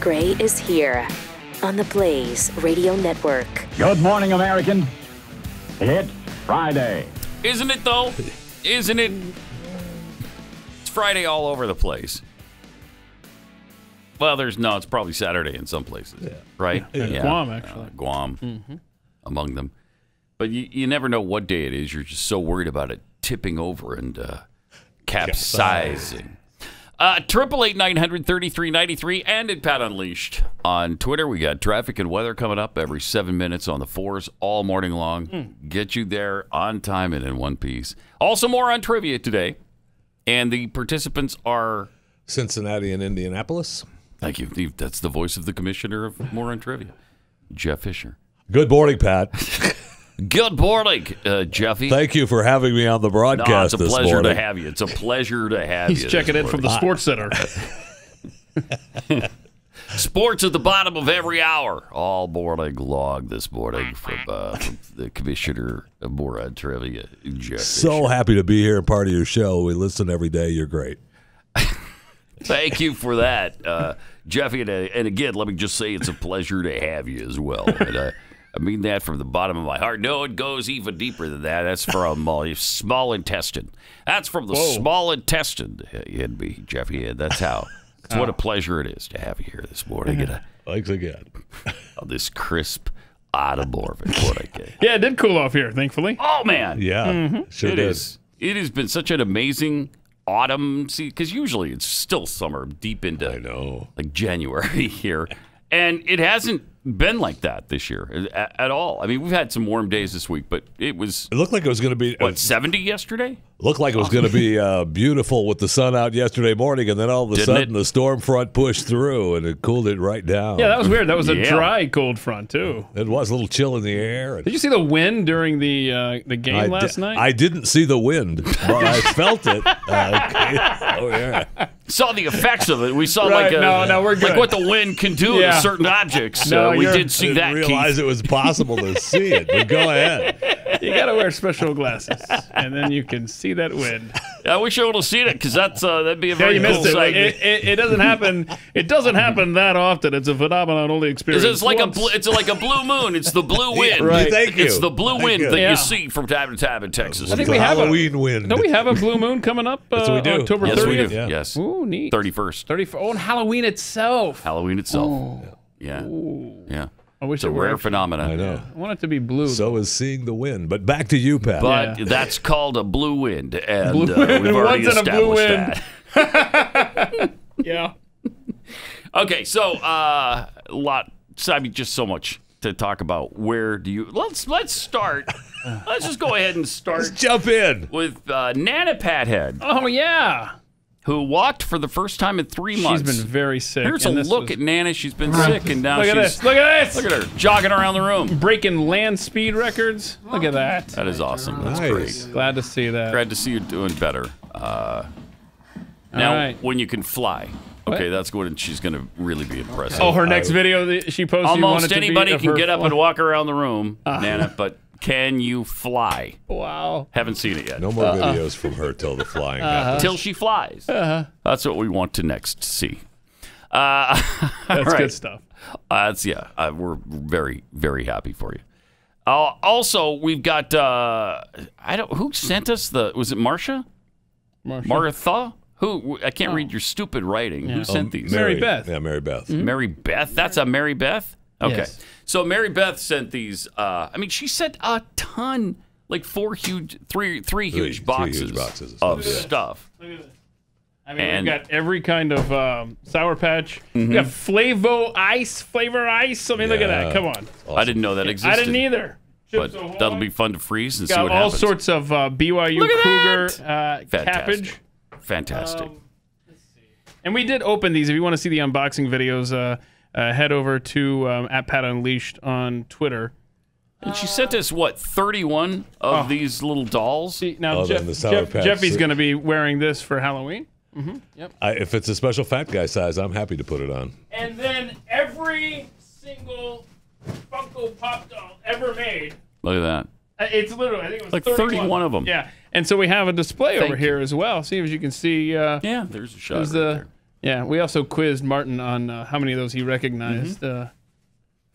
Pat Gray is here on the Blaze Radio Network. Good morning, American. It's Friday. Isn't it, though? Isn't it? It's Friday all over the place. Well, it's probably Saturday in some places, right? Yeah. Guam, actually. Guam, among them. But you never know what day it is. You're just so worried about it tipping over and capsizing. 888-900-3393 and at Pat Unleashed on Twitter. We got traffic and weather coming up every 7 minutes on the 4s all morning long. Get you there on time and in one piece. Also more on trivia today. And the participants are Cincinnati and Indianapolis. Thank you. That's the voice of the commissioner of More on Trivia, Jeff Fisher. Good morning, Pat. Good morning, Jeffy. Thank you for having me on the broadcast this morning. It's a pleasure to have you. It's a pleasure to have you. He's checking in from the Sports Center. Sports at the bottom of every hour. All morning long this morning from the commissioner of More on Trivia, Jeff So Fisher. happy to be here and part of your show. We listen every day. You're great. Thank you for that, Jeffy. And again, let me just say it's a pleasure to have you as well. And, I mean that from the bottom of my heart. No, it goes even deeper than that. That's from small intestine. That's from the small intestine. You had me, Jeffy. And that's how. It's what a pleasure it is to have you here this morning. Thanks again. On this crisp, automorphic morning. Yeah, it did cool off here, thankfully. Oh, man. Yeah, sure did. It has been such an amazing autumn, because usually it's still summer deep into like January here. And it hasn't been like that this year at all. I mean, we've had some warm days this week, but it looked like it was going to be 70 yesterday. Looked like it was going to be beautiful with the sun out yesterday morning, and then all of a sudden the storm front pushed through and it cooled it right down. Yeah, that was weird. That was a dry, cold front too. It was a little chill in the air. Did you see the wind during the game last night? I didn't see the wind, but I felt it. Oh yeah. Saw the effects of it. We saw we're good. Like what the wind can do to certain objects. We did see that. I didn't realize it was possible to see it, but go ahead. You got to wear special glasses, and then you can see that wind. I wish I would have seen it, because that'd be a very cool sight. It doesn't happen. It doesn't happen that often. It's a phenomenon only experienced it's like once. it's like a blue moon. It's the blue wind. Right. Thank you. It's the blue wind that you see from time to time in Texas. I think we have Halloween wind. Don't we have a blue moon coming up? Yes, we do. October 30th. Yes, we do. Yeah. Yes. Ooh, neat. 31st. Oh, and Halloween itself. Halloween itself. Oh. Yeah. Ooh. Yeah. I wish It's a rare phenomenon. I know. I want it to be blue. So is seeing the wind. But back to you, Pat. But that's called a blue wind, and Blue wind. we've already Once in a blue established wind. that. Yeah. Okay, so just so much to talk about. Where do you? Let's start. Let's just go ahead and start. Let's jump in with Nana Pathead. Oh yeah. Who walked for the first time in 3 months. She's been very sick. Here's a look at Nana. She's been sick, and now Look at she's... this. Look at this. Look at her, jogging around the room. Breaking land speed records. Look at that. That is awesome. That's Nice. great. Glad to see that. Glad to see you doing better. Now, right. when you can fly. Okay, that's when she's going to really be impressive. Oh, her next video that she posted. Almost anybody can get up and walk around the room, Nana, but can you fly? Wow. Haven't seen it yet. No more videos from her till the flying happens. Till she flies. That's what we want to next see. That's good stuff. We're very, very happy for you. Also, we've got who sent us was it Marcia? Martha? Who? I can't read your stupid writing. Who sent these? Mary Beth. Yeah, Mary Beth. Mm-hmm. Mary Beth? That's a Mary Beth? Okay. Yes. So Mary Beth sent these. She sent a ton, like three huge boxes of stuff. Look at this. We've got every kind of Sour Patch. We got flavor ice. Look at that. Come on. Awesome. I didn't know that existed. I didn't either. But that'll be fun to freeze and see got what all happens. sorts of BYU Cougar cabbage. Fantastic. Let's see. And we did open these. If you want to see the unboxing videos, head over to at Pat Unleashed on Twitter. And she sent us, 31 of these little dolls? See, now then the Sour Patch. Jeffy's going to be wearing this for Halloween. Mm-hmm. Yep. If it's a special fat guy size, I'm happy to put it on. And then every single Funko Pop doll ever made. Look at that. It's literally, I think it was like 31 of them. Yeah. And so we have a display over here as well. See if you can see. Yeah, there's a shot. There's Yeah, we also quizzed Martin on how many of those he recognized.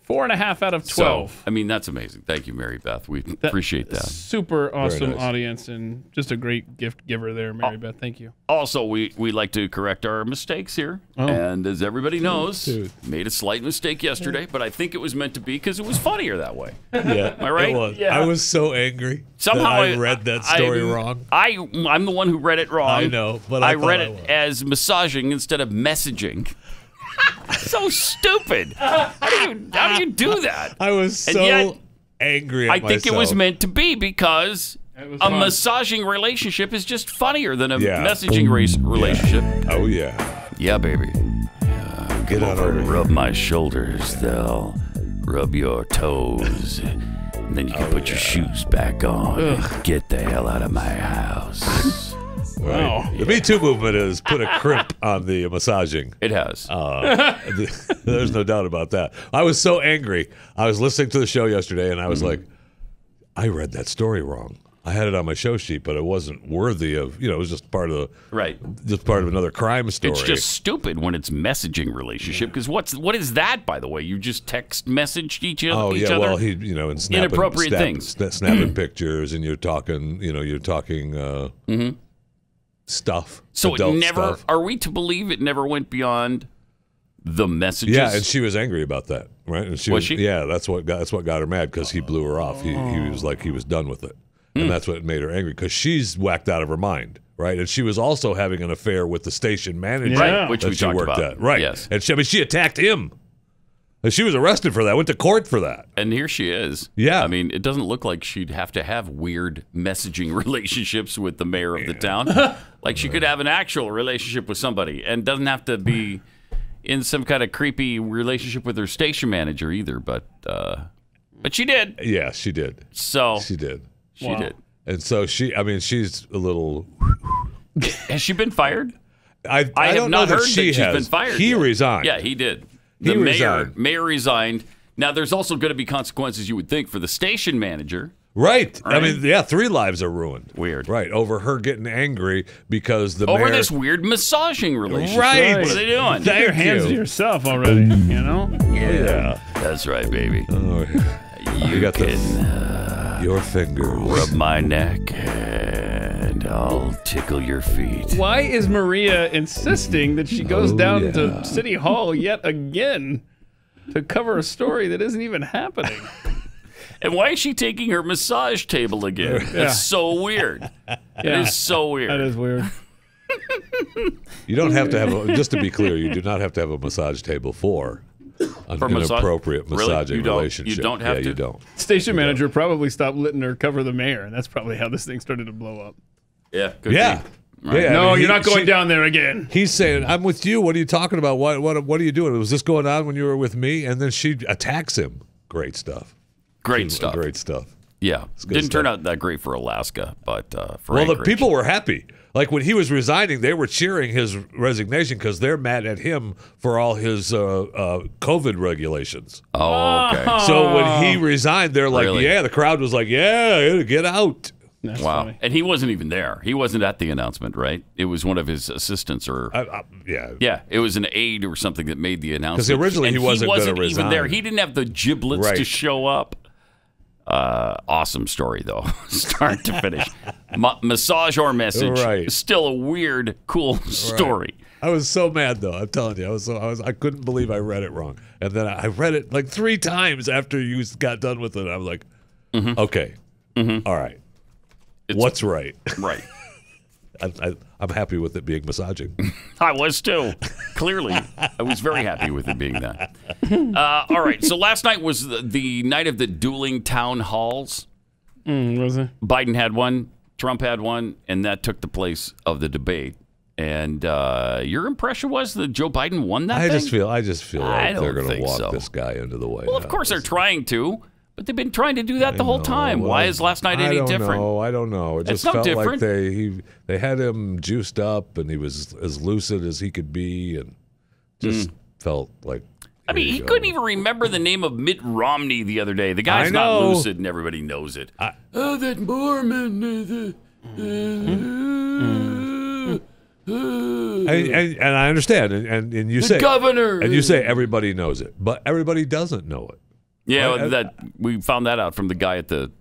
4.5 out of 12. So, I mean, that's amazing. Thank you, Mary Beth. We appreciate that. Super awesome nice. audience and just a great gift giver there, Mary Beth. Thank you. Also, we like to correct our mistakes here. Oh. And as everybody knows, made a slight mistake yesterday, but I think it was meant to be because it was funnier that way. Yeah, Am I right? It was. Yeah. I was so angry. Somehow that I read that story wrong. I'm the one who read it wrong. I know, but I I thought read I it was. as massaging instead of messaging. So stupid. How do you do that? I was And so yet, angry at I think it was myself. meant to be because was a fun. massaging relationship is just funnier than a Yeah. messaging relationship. Oh, yeah. Yeah, baby. Get on over here. Rub my shoulders. They'll rub your toes. And then you can put your shoes back on. And get the hell out of my house. Wow. The Me Too movement has put a crimp on the massaging. It has. There's no doubt about that. I was so angry. I was listening to the show yesterday, and I was like, I read that story wrong. I had it on my show sheet, but it wasn't worthy of, it was just part of just part of another crime story. It's just stupid when it's messaging relationship because what is that, by the way? You just text messaged each other. Oh yeah, well he and snapping, Inappropriate things. snapping pictures, and you're talking stuff. So it adult never. stuff. Are we to believe it never went beyond the messages? Yeah, and she was angry about that, right? And Was she? Yeah, that's what got her mad because he blew her off. He was like he was done with it, and that's what made her angry because she's whacked out of her mind, right? And she was also having an affair with the station manager, Right, which that we she talked worked about. at, right? Yes. And she attacked him, and she was arrested for that. Went to court for that. And here she is. Yeah. I mean, it doesn't look like she'd have to have weird messaging relationships with the mayor of the town. Like she could have an actual relationship with somebody and doesn't have to be in some kind of creepy relationship with her station manager either. But she did. Yeah, she did. So She did. She Wow. did. And so she's a little. Has she been fired? I have don't know not that heard that she she's has. been fired He yet. resigned. Yeah, he did. He The resigned. mayor resigned. Now, there's also going to be consequences, you would think, for the station manager. Right. I Right? mean, yeah, 3 lives are ruined. Weird. Right. Over her getting angry because the Over mayor. this weird massaging relationship. Right. What are they doing? Thank Your hands you. to yourself already, Yeah. That's right, baby. Oh, You got the- can your fingers. rub my neck and I'll tickle your feet. Why is Maria insisting that she goes down yeah. to City Hall yet again to cover a story that isn't even happening? And why is she taking her massage table again? Yeah. That's so weird. It Yeah. is so weird. That is weird. You don't have to have just to be clear, you do not have to have a massage table for an For massage- inappropriate Really? massaging You don't- relationship. you don't have yeah, to? you don't. Station manager probably stopped letting her cover the mayor, and that's probably how this thing started to blow up. Yeah. Could Yeah. be. Yeah, No, I mean, you're not going she- down there again. He's saying, "I'm with you. What are you talking about? What are you doing? Was this going on when you were with me?" And then she attacks him. Great stuff. Great stuff. Great stuff. Yeah. good Didn't turn stuff. out that great for Alaska, but for Well, the Anchorage. people were happy. Like when he was resigning, they were cheering his resignation because they're mad at him for all his COVID regulations. Oh, okay. So when he resigned, they're like, Really? "Yeah." The crowd was like, "Yeah, get out." That's Wow. funny. And he wasn't even there. He wasn't at the announcement, right? It was one of his assistants or Yeah. yeah, it was an aide or something that made the announcement. 'Cause originally And he wasn't gonna even resign. there. He didn't have the giblets to Right. show up. Awesome story though, start to finish. Massage or message, Right. still a weird, cool story. I was so mad though. I'm telling you, I couldn't believe I read it wrong, and then I read it like 3 times after you got done with it. I was like, "Okay, all right, It's- what's right?" Right. I'm happy with it being massaging. I was too. Clearly, I was very happy with it being that. All right. So last night was the night of the dueling town halls. Was it? Biden had one, Trump had one, and that took the place of the debate. And your impression was that Joe Biden won that I thing? just feel I like don't they're going to think walk so. this guy into the White Well, of House. course they're trying to, but they've been trying to do that the whole time. Why is last night any different? I don't know. It It's just not felt different. like they had him juiced up, and he was as lucid as he could be, and just felt like. I mean, he couldn't even remember the name of Mitt Romney the other day. The guy's I not know. lucid, and everybody knows it. That Mormon. and I understand, and you say governor, and you say everybody knows it, but everybody doesn't know it. Yeah, Right? that we found that out from the guy at the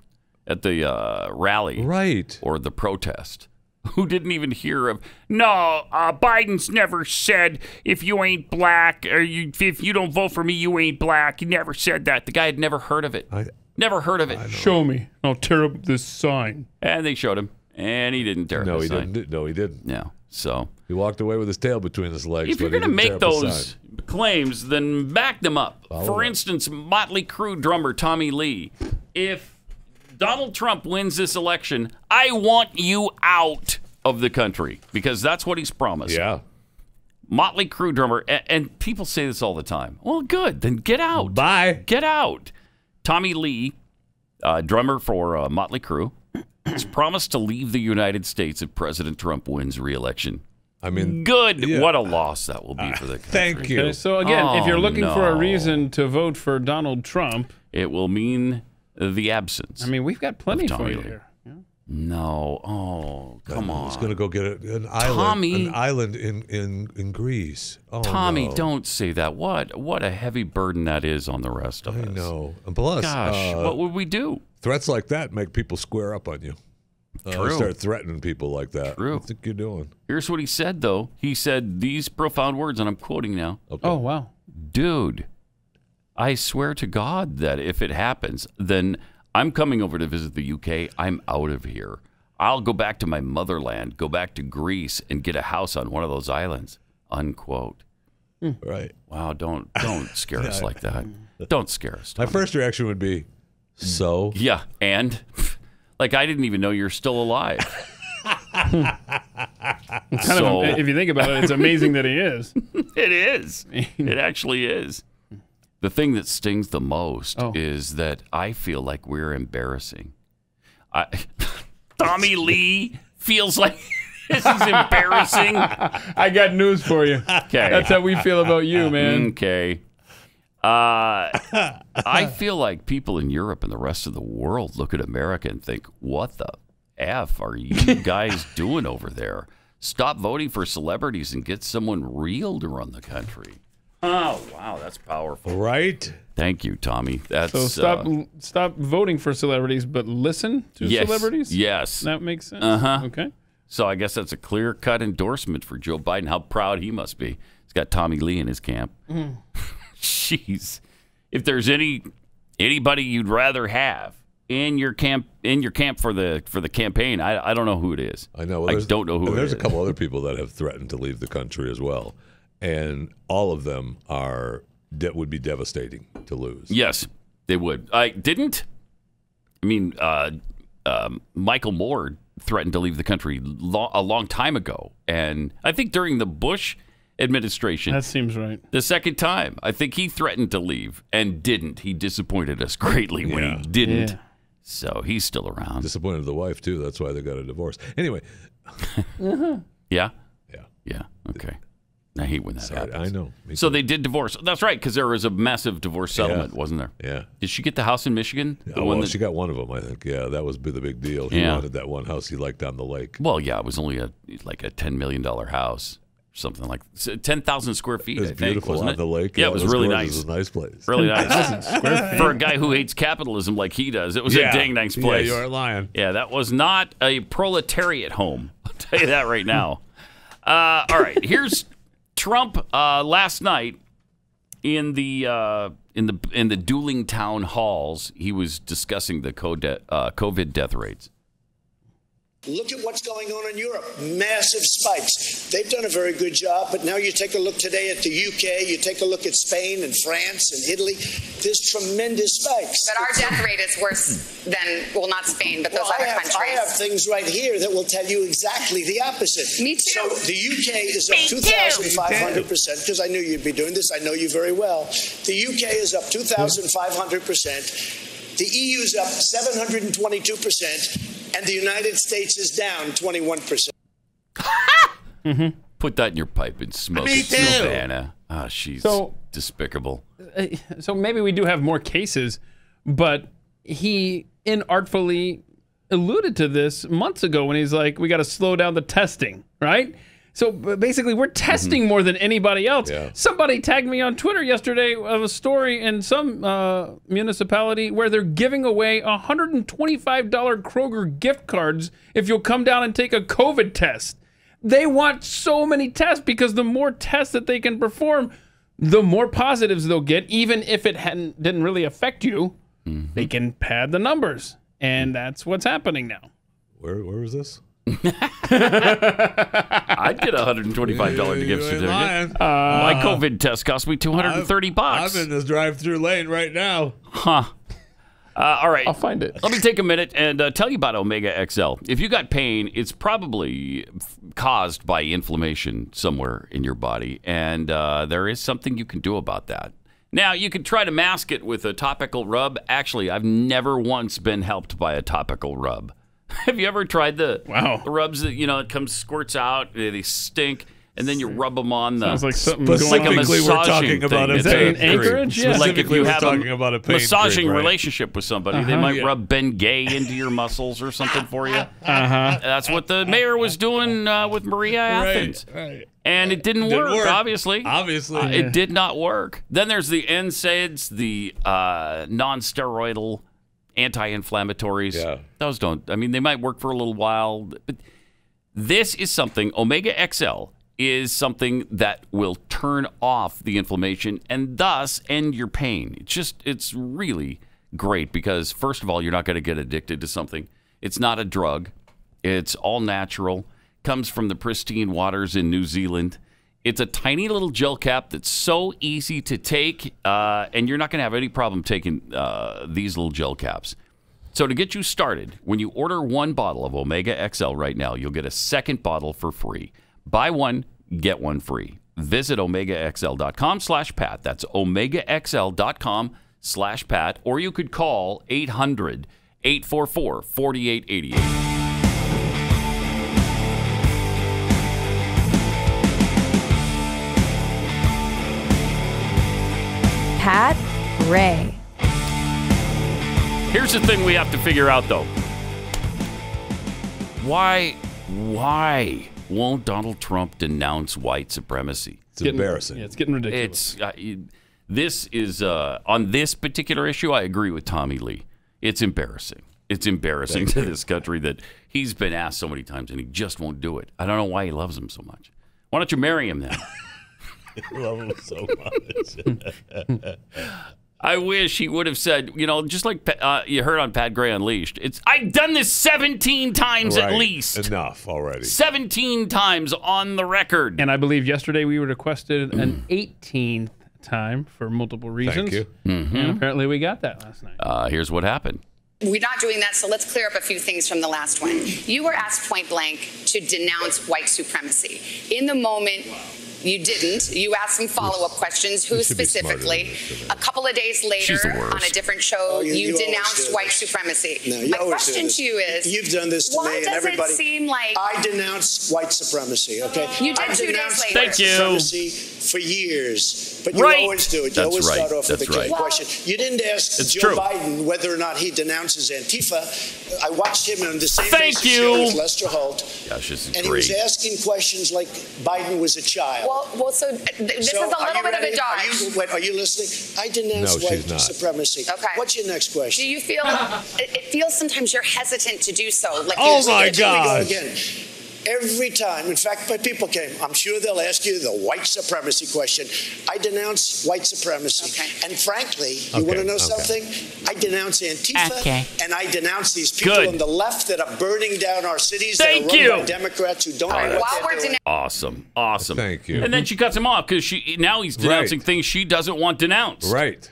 rally, Right, or the protest, who didn't even hear of. No, Biden's never said if you ain't black or if you don't vote for me, you ain't black. He never said that. The guy had never heard of it. Never heard of it. Show me. I'll tear up this sign. And they showed him, and he didn't tear up the sign. No, he didn't. No. So he walked away with his tail between his legs. if you're going to make those claims, then back them up. For instance, Motley Crue drummer Tommy Lee. If Donald Trump wins this election, I want you out of the country, because that's what he's promised. Yeah. Motley Crue drummer, and people say this all the time. Well, good, then get out. Bye. Get out. Tommy Lee, drummer for Motley Crue, has promised to leave the United States if President Trump wins re-election. I mean, good. yeah. What a loss that will be for the country. Thank you. Okay, so again, if you're looking for a no. reason to vote for Donald Trump, It will mean the absence. I mean, we've got plenty for Tommy you Lee. here. No. Oh, come on. He's going to go get an island, Tommy. an island in Greece. Oh, Tommy, no. don't say that. What a heavy burden that is on the rest of us. I know. And plus, Gosh, what would we do? threats like that make people square up on you. True. Start threatening people like that. True. What do you think you're doing? Here's what he said, though. He said these profound words, and I'm quoting now. Okay. Oh, wow. Dude, I swear to God that if it happens, then I'm coming over to visit the UK. I'm out of here. I'll go back to my motherland, go back to Greece, and get a house on one of those islands. Unquote. Right. Wow, don't scare us like that. Don't scare us. My Tommy. first reaction would be, so? Yeah, and like I didn't even know you're still alive. If you think about it, it's amazing that he is. It is. It actually is. The thing that stings the most is that I feel like we're embarrassing. Tommy Lee feels like this is embarrassing. I got news for you. Okay. That's how we feel about you, man. Okay. I feel like people in Europe and the rest of the world look at America and think, what the F are you guys doing over there? Stop voting for celebrities and get someone real to run the country. Oh, wow, that's powerful. Right? Thank you, Tommy. That's So stop voting for celebrities, but listen to celebrities? Yes. That makes sense? Uh-huh. Okay. So I guess that's a clear-cut endorsement for Joe Biden. How proud he must be. He's got Tommy Lee in his camp. Jeez. If there's anybody you'd rather have in your camp for the campaign, I don't know who it is. I know. Well, I don't know who it is. There's a couple other people that have threatened to leave the country as well. And all of them would be devastating to lose. Yes, they would. Michael Moore threatened to leave the country a long time ago. And I think during the Bush administration. That seems right. The second time, I think he threatened to leave and didn't. He disappointed us greatly when he didn't. Yeah. So he's still around. Disappointed the wife, too. That's why they got a divorce. Anyway. Yeah? Yeah. Yeah. Okay. I hate when that happens. I know. So they did divorce. That's right, because there was a massive divorce settlement, wasn't there? Yeah. Did she get the house in Michigan? She got one of them, I think. Yeah, that was the big deal. He wanted that one house he liked on the lake. Well, yeah, it was only a $10 million house. Something like 10,000 square feet, it was I think, beautiful wasn't on it? the lake. Yeah, it was really nice. It was a nice place. Really nice. For a guy who hates capitalism like he does, it was a dang nice place. Yeah, you are lying. Yeah, that was not a proletariat home. I'll tell you that right now. All right, here's Trump last night in the dueling town halls. He was discussing the COVID death rates. Look at what's going on in Europe. Massive spikes. They've done a very good job, but now you take a look today at the UK, you take a look at Spain and France and Italy. There's tremendous spikes. But our death rate is worse than, well, not Spain, but those other countries. I have things right here that will tell you exactly the opposite. Me too. So the UK is up 2,500%, because I knew you'd be doing this. I know you very well. The UK is up 2,500%. The EU is up 722%. And the United States is down 21%. Put that in your pipe and smoke it, Savannah. Ah, she's despicable. So maybe we do have more cases, but he inartfully alluded to this months ago when he's like, we got to slow down the testing, right? So basically, we're testing more than anybody else. Yeah. Somebody tagged me on Twitter yesterday of a story in some municipality where they're giving away $125 Kroger gift cards if you'll come down and take a COVID test. They want so many tests because the more tests that they can perform, the more positives they'll get, even if it didn't really affect you. They can pad the numbers, and that's what's happening now. Where was this? I'd get a $125 gift certificate. My COVID test cost me $230. I'm in this drive-through lane right now. Huh. All right. I'll find it. Let me take a minute and tell you about Omega XL. If you got pain, it's probably caused by inflammation somewhere in your body, and there is something you can do about that. Now, you can try to mask it with a topical rub. Actually, I've never once been helped by a topical rub. Have you ever tried the rubs that, it comes, squirts out, they stink, and then you rub them on the... Sounds like something Specifically, we're talking about a Is that in Anchorage? Yeah. Like if you have a massaging relationship with somebody, they might rub Ben Gay into your muscles or something for you. That's what the mayor was doing with Maria Athens. Right. And it didn't work, obviously. It did not work. Then there's the NSAIDs, the non-steroidal anti-inflammatories. Yeah. Those don't, they might work for a little while. But this is something, Omega XL is something that will turn off the inflammation and thus end your pain. It's really great because, first of all, you're not going to get addicted to something. It's not a drug. It's all natural. Comes from the pristine waters in New Zealand. It's a tiny little gel cap that's so easy to take, and you're not going to have any problem taking these little gel caps. So to get you started, when you order one bottle of Omega XL right now, you'll get a second bottle for free. Buy one, get one free. Visit OmegaXL.com/Pat. That's OmegaXL.com/Pat. Or you could call 800-844-4888. Pat Ray. Here's the thing we have to figure out, though. Why won't Donald Trump denounce white supremacy? It's embarrassing. Yeah, it's getting ridiculous. This is on this particular issue, I agree with Tommy Lee. It's embarrassing. It's embarrassing to this country that he's been asked so many times and he just won't do it. I don't know why he loves him so much. Why don't you marry him then? I love him so much. I wish he would have said, just like you heard on Pat Gray Unleashed, I've done this 17 times at least. Enough already. 17 times on the record. And I believe yesterday we requested an 18th time for multiple reasons. Thank you. And apparently we got that last night. Here's what happened. We're not doing that, so let's clear up a few things from the last one. You were asked point blank to denounce white supremacy. In the moment, you didn't. You asked some follow-up questions. Who specifically? A couple of days later, on a different show, you denounced white supremacy. No, My question to you is, you've done this to me and everybody. Why does it seem like I denounce white supremacy? Okay, you did 2 days later? Thank you. Supremacy for years, but you always do it. You always start off with a key question. You didn't ask Joe Biden whether or not he denounces Antifa. I watched him on the same show with Lester Holt. Gosh, this is and great. He was asking questions like Biden was a child. Well, so this is a little bit of a dodge. Are you listening? I denounce white supremacy. Okay. What's your next question? Do you feel it feels sometimes you're hesitant to do so? Like oh my God! Every time, in fact, my people came, I'm sure they'll ask you the white supremacy question. I denounce white supremacy. Okay. And frankly, you want to know something? I denounce Antifa, and I denounce these people on the left that are burning down our cities that are run by Democrats who don't know what they're doing. Awesome. Thank you. And then she cuts him off because now he's denouncing things she doesn't want denounced. Right.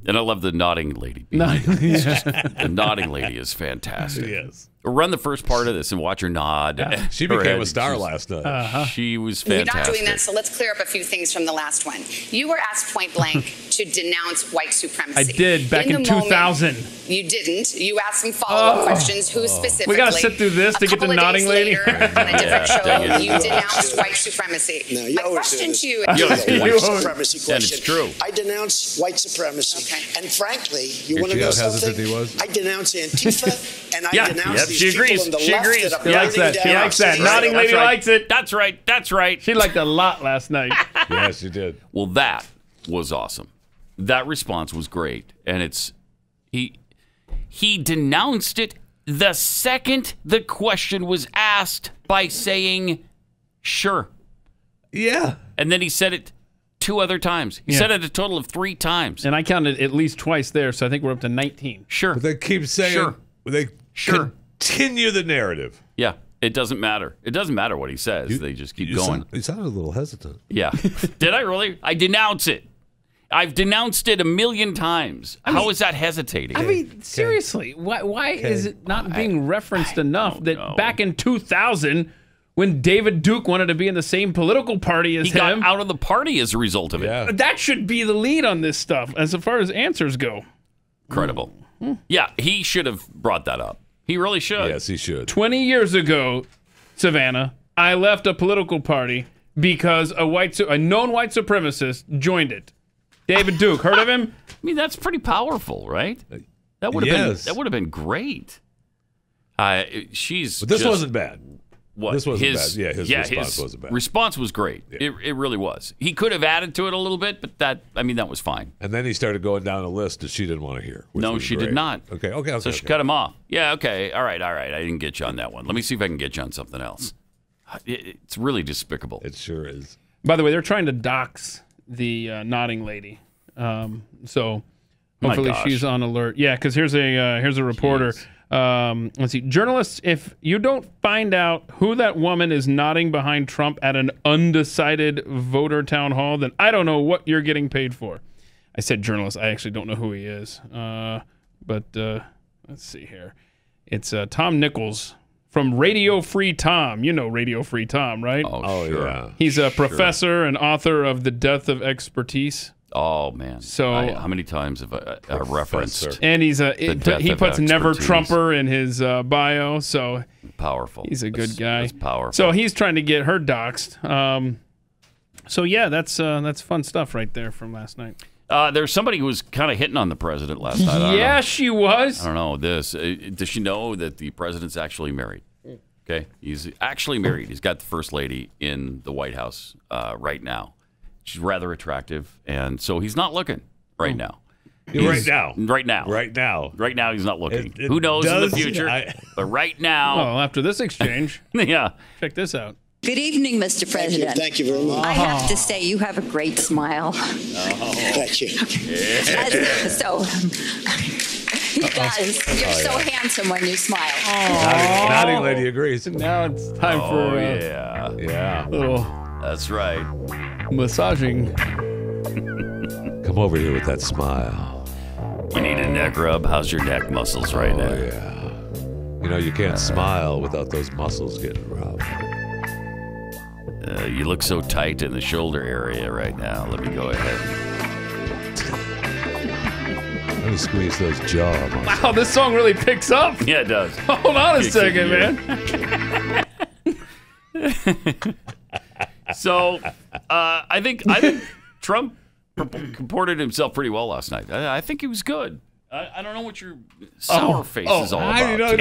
And I love the nodding lady. The nodding lady is fantastic. Yes. Run the first part of this and watch her nod. Yeah. She became a star last night. She was fantastic. You're not doing that, so let's clear up a few things from the last one. You were asked point blank to denounce white supremacy. I did back in 2000. You didn't. You asked some follow-up questions. Who specifically? We got to sit through this to get the nodding lady. Later, on a different show, you denounced white supremacy. No, you My question to you is the white supremacy question. And it's true. I denounce white supremacy. Okay. And frankly, you want to know something? I denounce Antifa, and I denounce agrees. She agrees. She agrees. She likes that. She likes that. Nodding lady likes it. That's right. That's right. She liked it a lot last night. Yes, she did. Well, that was awesome. That response was great, and he denounced it the second the question was asked by saying, "Sure." Yeah. And then he said it 2 other times. He said it a total of 3 times. And I counted at least twice there, so I think we're up to 19. Sure. But they keep saying, Sure. they continue the narrative. Yeah, it doesn't matter. It doesn't matter what he says. They just keep going. You sounded a little hesitant. Yeah. Did I really? I denounce it. I've denounced it 1,000,000 times. How is that hesitating? I mean, seriously, why is it not being referenced enough that back in 2000, when David Duke wanted to be in the same political party as he got him, out of the party as a result of it. Yeah. that should be the lead on this stuff as far as answers go. Incredible. Yeah, he should have brought that up. He really should. Yes, he should. 20 years ago, Savannah, I left a political party because a known white supremacist joined it. David Duke, heard of him? I mean, that's pretty powerful, right? That would have been great. But this wasn't bad. What? This wasn't bad. Yeah, his response wasn't bad. Response was great. Yeah. It really was. He could have added to it a little bit, but that was fine. And then he started going down a list that she didn't want to hear. No, she did not. Okay. So she cut him off. Yeah, okay. All right. I didn't get you on that one. Let me see if I can get you on something else. It's really despicable. It sure is. By the way, they're trying to dox the nodding lady. So hopefully she's on alert. Yeah, because here's a reporter. Let's see. Journalists, if you don't find out who that woman is nodding behind Trump at an undecided voter town hall, then I don't know what you're getting paid for. I said journalist. I actually don't know who he is. But let's see here. It's Tom Nichols from Radio Free Tom. You know Radio Free Tom, right? Oh sure. Yeah. He's a professor and author of The Death of Expertise. Oh man! So how many times have I referenced? And he's he puts never Trumper in his bio, so powerful. He's a good guy. That's powerful. So he's trying to get her doxxed. So yeah, that's fun stuff right there from last night. There's somebody who was kind of hitting on the president last night. I don't know. She was. I don't know this. Does she know that the president's actually married? Okay, he's actually married. He's got the first lady in the White House right now. She's rather attractive, and so he's not looking right now. Right now. Right now. Right now. Right now, he's not looking. Who knows in the future? But right now. Well, after this exchange. Yeah. Check this out. Good evening, Mr. President. Thank you very much. I have to say, you have a great smile. Thank you. So, he does. You're so handsome when you smile. Nodding lady agrees. Now it's time for Yeah. little That's right. massaging. Come over here with that smile. You need a neck rub? How's your neck muscles right now? Yeah. You know, you can't smile without those muscles getting rubbed. You look so tight in the shoulder area right now. Let me go ahead. Let me squeeze those jaw muscles. Wow, this song really picks up. Yeah, it does. Hold on a Kicks second, man. So, I think Trump comported himself pretty well last night. I think he was good. I don't know what your sour face is all about.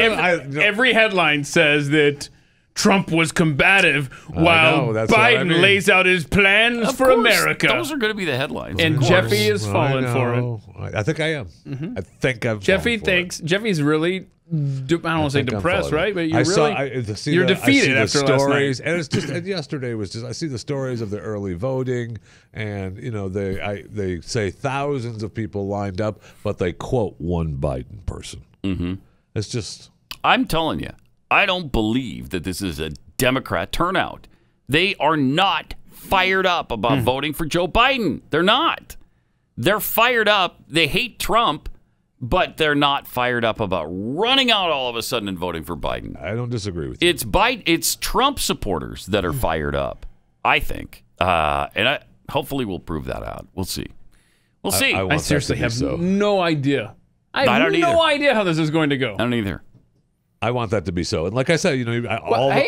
Every headline says that Trump was combative while Biden lays out his plans Of for course, America. Those are going to be the headlines. And Jeffy is falling for it. I think I am. I think I'm. Jeffy's really. I don't want to say depressed, right? But you're you're defeated after last night. And it's just and yesterday was just I see the stories of the early voting, and you know they say thousands of people lined up, but they quote one Biden person. Mm-hmm. It's just. I'm telling you, I don't believe that this is a Democrat turnout. They are not fired up about voting for Joe Biden. They're not. They're fired up. They hate Trump. But they're not fired up about running out all of a sudden and voting for Biden. I don't disagree with you. It's Trump supporters that are fired up, I think. And hopefully we'll prove that out. We'll see. We'll see. I seriously have no idea. I have no idea how this is going to go. I don't either. I want that to be so, and like I said, you know,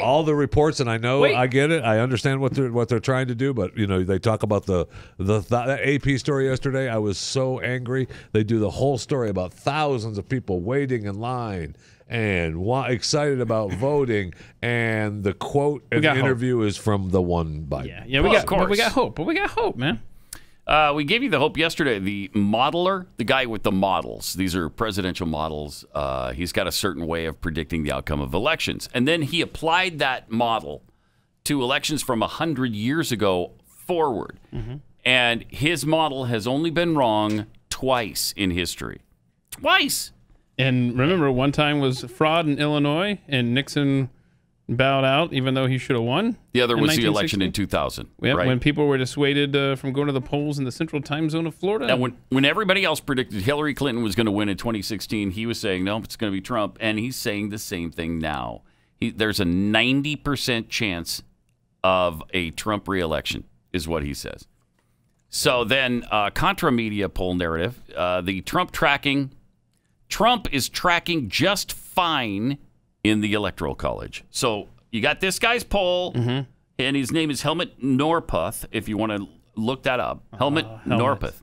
all the reports, and I know I get it. I understand what they're trying to do, but you know, they talk about the AP story yesterday. I was so angry. They do the whole story about thousands of people waiting in line, and excited about voting, and the quote in the interview is from the one Biden. Yeah, we got hope. But we got hope, man. We gave you the hope yesterday. The modeler, the guy with the models, these are presidential models. He's got a certain way of predicting the outcome of elections. And then he applied that model to elections from 100 years ago forward. Mm-hmm. And his model has only been wrong twice in history. Twice! And remember, one time was fraud in Illinois, and Nixon bowed out, even though he should have won. The other was the election in 2000. Yep, right? When people were dissuaded from going to the polls in the central time zone of Florida. And when everybody else predicted Hillary Clinton was going to win in 2016, he was saying, no, it's going to be Trump. And he's saying the same thing now. There's a 90% chance of a Trump reelection, is what he says. So then, contra media poll narrative, the Trump is tracking just fine in the Electoral College. So you got this guy's poll, and his name is Helmut Norpoth, if you want to look that up. Helmut Norpoth.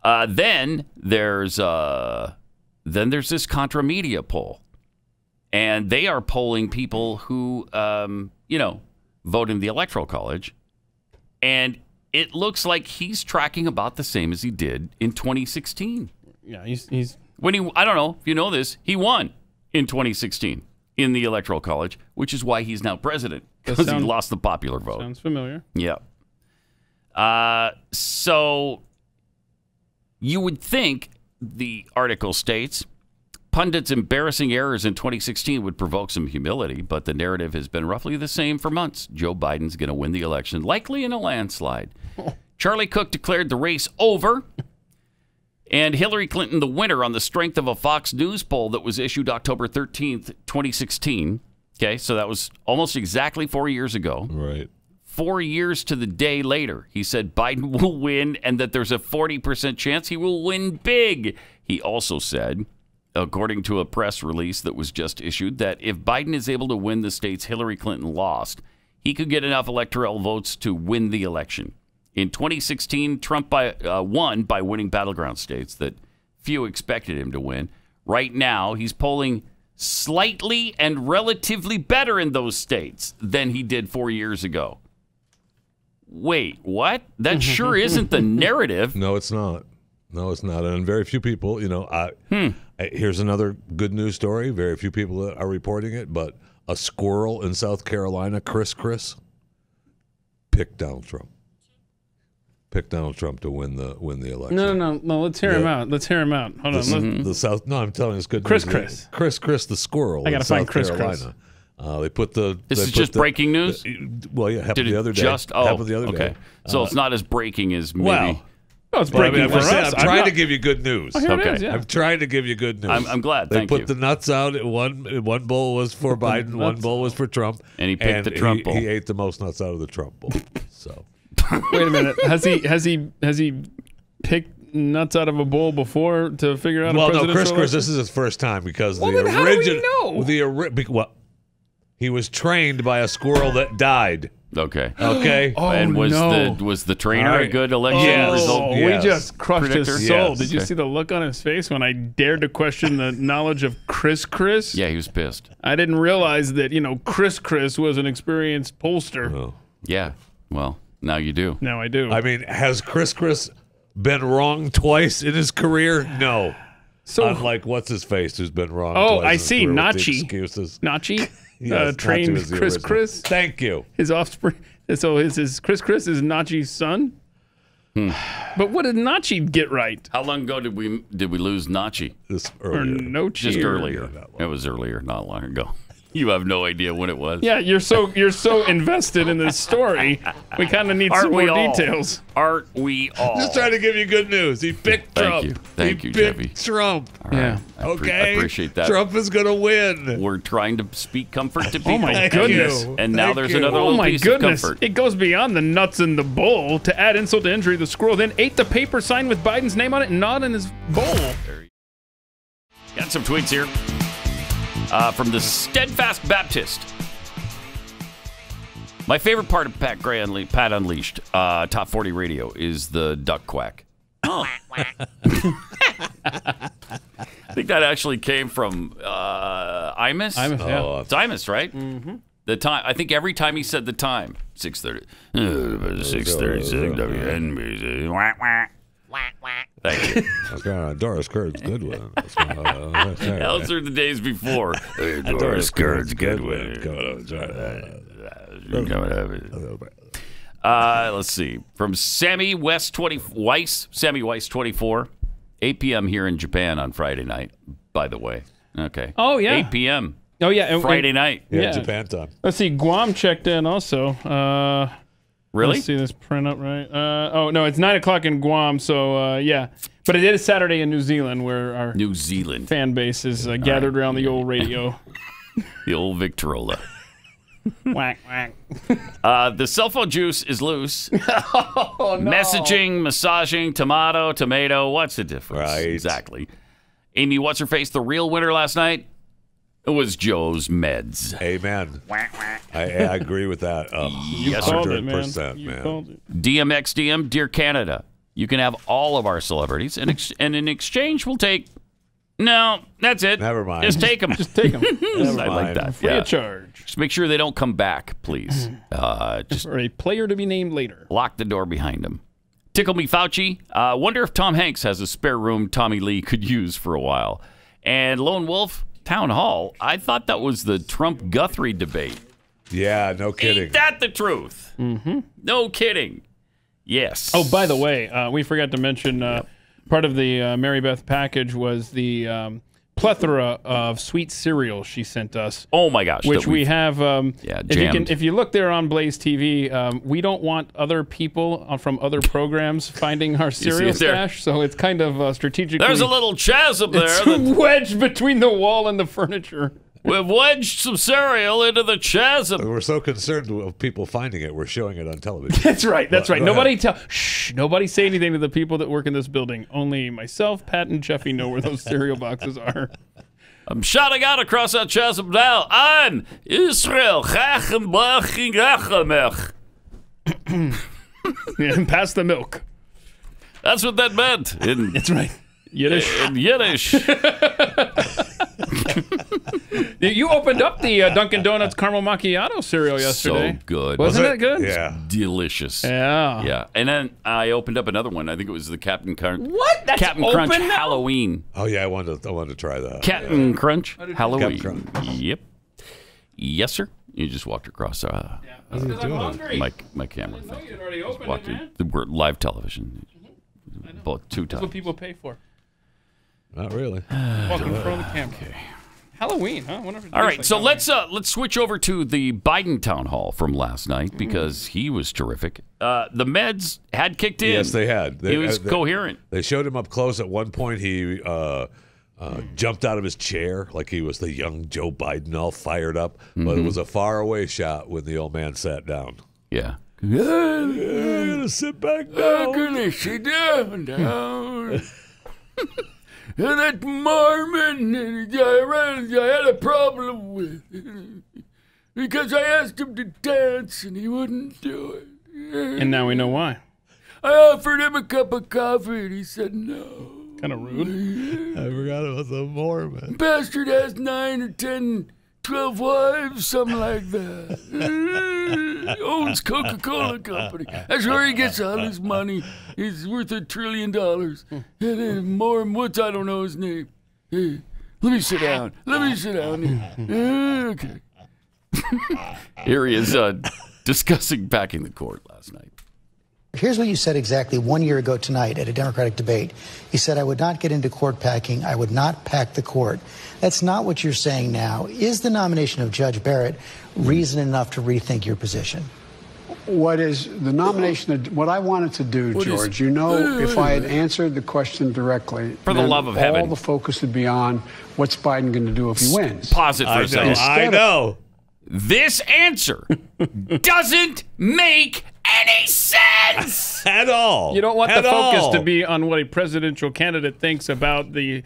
Then there's this contra media poll, and they are polling people who, vote in the Electoral College, and it looks like he's tracking about the same as he did in 2016. Yeah, he's when I don't know if you know this, he won in 2016 in the Electoral College, which is why he's now president, because he lost the popular vote. Sounds familiar. Yeah. So you would think, the article states, pundits' embarrassing errors in 2016 would provoke some humility, but the narrative has been roughly the same for months. Joe Biden's going to win the election, likely in a landslide. Charlie Cook declared the race over, and Hillary Clinton the winner on the strength of a Fox News poll that was issued October 13th, 2016. Okay, so that was almost exactly 4 years ago. Right. 4 years to the day later, he said Biden will win and that there's a 40% chance he will win big. He also said, according to a press release that was just issued, that if Biden is able to win the states Hillary Clinton lost, he could get enough electoral votes to win the election. In 2016, Trump won by winning battleground states that few expected him to win. Right now, he's polling slightly and relatively better in those states than he did 4 years ago. Wait, what? That sure isn't the narrative. No, it's not. No, it's not. And very few people, here's another good news story. Very few people are reporting it, but a squirrel in South Carolina, Chris, picked Donald Trump. Picked Donald Trump to win the election. No. Let's hear him out. Hold on. The South. No, I'm telling you, it's good. Chris. Chris, the squirrel. I gotta find Chris. They put the. This is just breaking news. Well, yeah, happened the other day. Happened the other day. So it's not as breaking as maybe. Well, it's breaking for us. I'm trying to give you good news. Okay, I'm trying to give you good news. I'm glad. They Thank you. put the nuts out. One bowl was for Biden. One bowl was for Trump. And he picked the Trump bowl. He ate the most nuts out of the Trump bowl. So. Wait a minute. Has he picked nuts out of a bowl before to figure out? Well, no, Chris, this is his first time because the original. How do we know? He was trained by a squirrel that died. Okay. Oh, and was the trainer a good election result? We just crushed predictor? his soul. Yes. Did you see the look on his face when I dared to question the knowledge of Chris? Yeah, he was pissed. I didn't realize that Chris was an experienced pollster. Oh. Yeah. Well, now you do. Now I do. I mean, has Chris been wrong twice in his career? No. So, unlike what's his face, who's been wrong. Oh, twice I in his see. career with the Nachi. Excuses. Nachi. Yes, trained Nachi was the original. Chris. Thank you. His offspring. So his Chris is Nachi's son. But what did Nachi get right? How long ago did we lose Nachi? Earlier. Earlier. It was earlier, not long ago. You have no idea when it was. Yeah, you're so invested in this story. We kind of need some more details. Aren't we all? Just trying to give you good news. He picked Trump. Thank you, he Jeffy. picked Trump. All right. Yeah. Okay. I appreciate that. Trump is going to win. We're trying to speak comfort to people. Oh my goodness! And now there's another Oh little my piece goodness! of comfort. It goes beyond the nuts in the bowl. To add insult to injury, the squirrel then ate the paper sign with Biden's name on it and not in his bowl. Got some tweets here. From the Steadfast Baptist. My favorite part of Pat Unleashed, Top 40 Radio, is the duck quack. Oh. I think that actually came from Imus. Imus, yeah. It's Imus, right? Mm-hmm. The time. I think every time he said the time, 6:30, 6:36 WNBC. Wah, wah. Thank you. Doris Kearns Goodwin. Those are the days before. Doris Kearns Goodwin. Let's see. From Sammy Weiss 24, 8 p.m. here in Japan on Friday night, by the way. Okay. Oh, yeah. 8 p.m. Oh, yeah. Friday night. Yeah, Japan time. Let's see. Guam checked in also. Really? Let's see this print up right. Oh, no, it's 9 o'clock in Guam, so yeah. But it is Saturday in New Zealand where our fan base is gathered around the old radio. The old Victrola. Whack, whack. The cell phone juice is loose. Oh, no. Messaging, massaging, tomato. What's the difference? Right. Exactly. Amy, what's her face? The real winner last night? It was Joe's Meds. Amen. I agree with that. Yes, 100%, You called it. DMXDM, Dear Canada, you can have all of our celebrities, and in exchange, we'll take. No, that's it. Never mind. Just take them. Just take them. I like that. Free of charge. Just make sure they don't come back, please. Just For a player to be named later. lock the door behind them. Tickle Me Fauci. Wonder if Tom Hanks has a spare room Tommy Lee could use for a while. And Lone Wolf, Town Hall. I thought that was the Trump-Guthrie debate. Yeah, no kidding. Ain't that the truth? Mm-hmm. No kidding. Yes. Oh, by the way, we forgot to mention part of the Mary Beth package was the plethora of sweet cereal she sent us. Oh my gosh! Which we have. jammed. If you look there on Blaze TV, we don't want other people from other programs finding our cereal stash, so it's kind of strategically. There's a little chasm there. It's wedged between the wall and the furniture. We've wedged some cereal into the chasm. We're so concerned with people finding it, we're showing it on television. That's right. That's right. Nobody nobody say anything to the people that work in this building. Only myself, Pat, and Jeffy know where those cereal boxes are. I'm shouting out across that chasm now. I'm Israel. Yeah, pass the milk. That's what that meant. That's right. Yiddish. In Yiddish. You opened up the Dunkin' Donuts caramel macchiato cereal yesterday. So good. Wasn't it good? Yeah. Delicious. Yeah. Yeah. And then I opened up another one. I think it was the Captain Crunch. What? That's Captain open Crunch now? Halloween. Oh yeah, I wanted to try that. Captain Crunch Halloween. Captain Crunch. Yep. Yes, sir. You just walked across That's because I'm hungry. my camera I know thing. you'd already opened Walked it, man. the word live television. Both 2 That's what times. people pay for. Not really. Walking in front of the camera. Okay. Halloween, huh? All right, so let's switch over to the Biden town hall from last night because he was terrific. The meds had kicked in. Yes, they had. He was coherent. They showed him up close. At one point, he jumped out of his chair like he was the young Joe Biden, all fired up. But it was a faraway shot when the old man sat down. Yeah. Sit back down. I'm gonna sit down. And that Mormon I had a problem with because I asked him to dance and he wouldn't do it. And now we know why. I offered him a cup of coffee and he said no. Kind of rude. I forgot it was a Mormon. Bastard has 9 or 10, 12 wives, something like that. Owns Coca-Cola Company. That's where he gets all his money. He's worth $1 trillion. And then Mormon Woods, I don't know his name. Hey, let me sit down. Okay. Here he is discussing packing the court last night. Here's what you said exactly 1 year ago tonight at a Democratic debate. You said, I would not get into court packing. I would not pack the court. That's not what you're saying now. Is the nomination of Judge Barrett reason enough to rethink your position? What is the nomination of what I wanted to do, George? You know, if I had answered the question directly, for the love of heaven, all the focus would be on what's Biden going to do if he wins. Pause it for a second. I know. This answer doesn't make any sense at all. You don't want the focus to be on what a presidential candidate thinks about the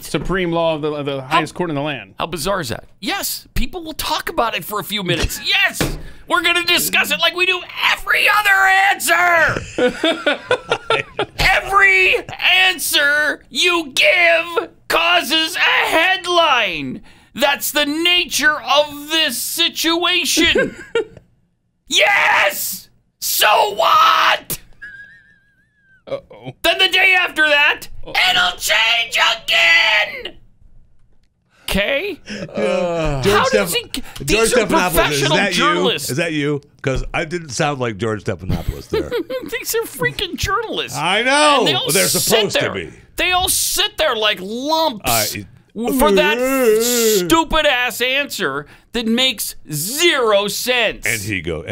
supreme law of the highest court in the land. How bizarre is that? Yes, people will talk about it for a few minutes. Yes, we're going to discuss it like we do every other answer. Every answer you give causes a headline. That's the nature of this situation. Yes! So what? Uh-oh. Then the day after that, it'll change again. Okay? How does he... These are professional journalists. Is that you? Because I didn't sound like George Stephanopoulos there. These are freaking journalists. I know. And They're supposed to be. They all sit there like lumps for that stupid-ass answer that makes zero sense. And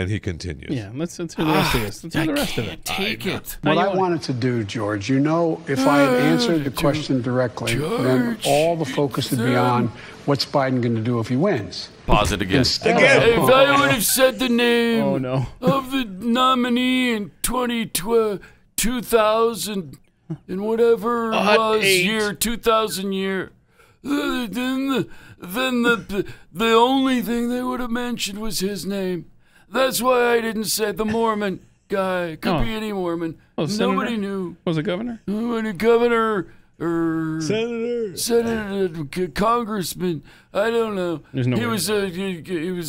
he continues. Yeah, let's hear the rest of this. Let's hear the rest of it. Take it. What I wanted to do, George, if I had answered the question directly, then all the focus would be on what's Biden going to do if he wins. Pause it again. If I would have said the name of the nominee in 2000 and whatever it was year, 2000 year, then the only thing they would have mentioned was his name. That's why I didn't say the Mormon guy. Could be any Mormon. Nobody knew. Was it governor? Nobody, governor or senator, congressman. I don't know. He was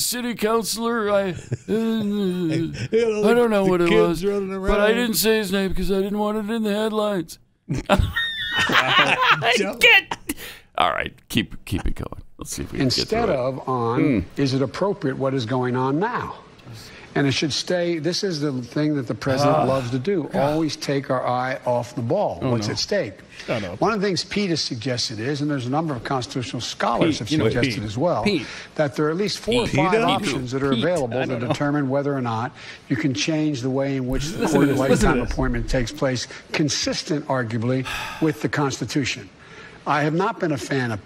city councilor. I don't know what it was, but I didn't say his name because I didn't want it in the headlines. All right, keep it going. Let's see if we can Instead get of is it appropriate what is going on now? And it should stay. This is the thing that the president loves to do. Always take our eye off the ball. What's at stake? One of the things Pete has suggested is, and there's a number of constitutional scholars have suggested as well, that there are at least 4 or 5 options that are available to determine whether or not you can change the way in which the court lifetime appointment takes place, consistent, arguably, with the Constitution. I have not been a fan of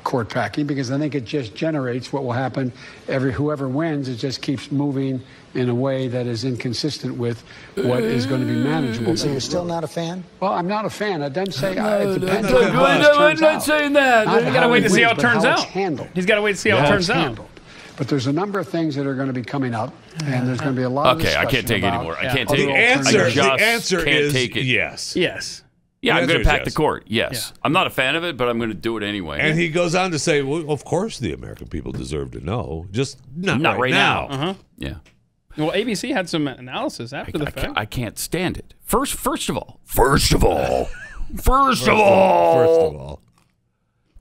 court packing because I think it just generates what will happen. Whoever wins, it just keeps moving in a way that is inconsistent with what is going to be manageable. So you're still not a fan? Well, I'm not a fan. I didn't say it depends on how it turns out. I'm not saying that. He's got to wait to see how it turns out. He's got to wait to see how it turns out. But there's a number of things that are going to be coming up, and there's going to be a lot of discussion. Okay, I can't take it anymore. I can't take it. The answer is yes. Yes. Yeah, I'm going to pack the court. Yes. I'm not a fan of it, but I'm going to do it anyway. And he goes on to say, well, of course the American people deserve to know. Just not right now. Uh-huh. Yeah. Well, ABC had some analysis after the fact. I can't stand it. First of all,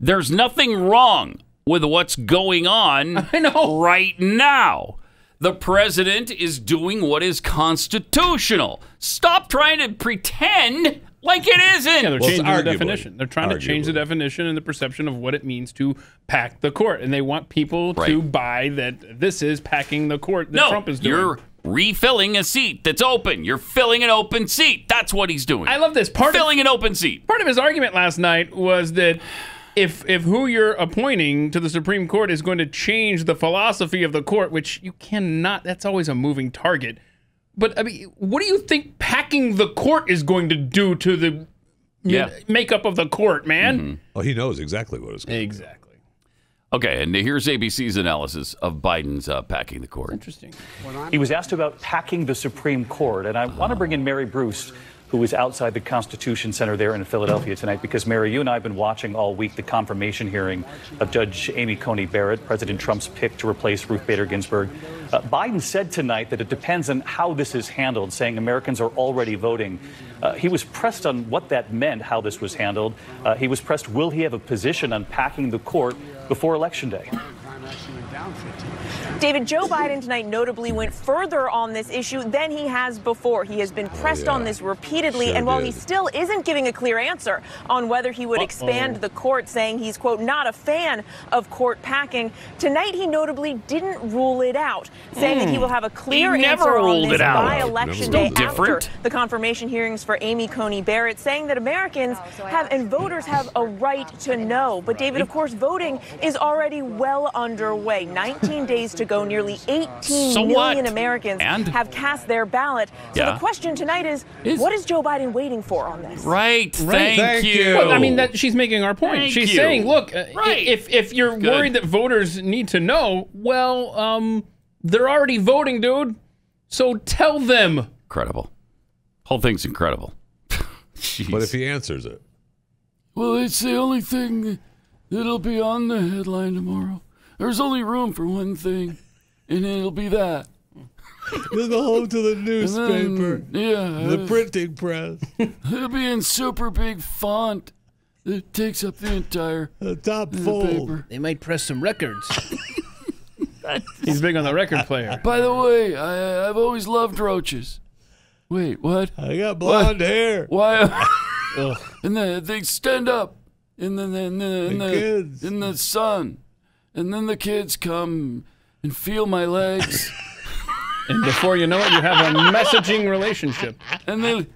there's nothing wrong with what's going on right now. The president is doing what is constitutional. Stop trying to pretend like it isn't. Yeah, they're changing the definition. They're trying to change the definition and the perception of what it means to pack the court. And they want people to buy that this is packing the court that Trump is doing. You're refilling a seat that's open. You're filling an open seat. That's what he's doing. I love this. Filling an open seat. Part of his argument last night was that if who you're appointing to the Supreme Court is going to change the philosophy of the court, which you cannot, that's always a moving target. But, I mean, what do you think packing the court is going to do to the makeup of the court, man? Mm-hmm. Well, he knows exactly what it's going to do. Exactly. Okay, and here's ABC's analysis of Biden's packing the court. Interesting. He was asked about packing the Supreme Court, and I want to bring in Mary Bruce, who is outside the Constitution Center there in Philadelphia tonight, because, Mary, you and I have been watching all week the confirmation hearing of Judge Amy Coney Barrett, President Trump's pick to replace Ruth Bader Ginsburg. Biden said tonight that it depends on how this is handled, saying Americans are already voting. He was pressed on what that meant, how this was handled. He was pressed, will he have a position on packing the court before Election Day? David, Joe Biden tonight notably went further on this issue than he has before. He has been pressed on this repeatedly, and while he still isn't giving a clear answer on whether he would expand the court, saying he's, quote, not a fan of court packing, tonight he notably didn't rule it out, saying that he will have a clear answer on this by Election Day after the confirmation hearings for Amy Coney Barrett, saying that Americans have and voters have a right to know. But, David, of course, voting is already well underway. 19 days to go. Nearly 18 million Americans have cast their ballot. So the question tonight is what is Joe Biden waiting for on this? Right. Thank you. Well, I mean, she's making our point. She's saying, look, if you're worried that voters need to know, well, they're already voting, dude. So tell them. Incredible. Whole thing's incredible. But if he answers it. Well, it's the only thing that'll be on the headline tomorrow. There's only room for one thing, and it'll be that. You'll go home to the newspaper. The printing press. It'll be in super big font that takes up the entire top fold. paper. They might press some records. He's big on the record player. By the way, I've always loved roaches. Wait, what? I got blonde hair. Why? And they stand up in the sun, and then the kids come and feel my legs. And before you know it, you have a messaging relationship. And I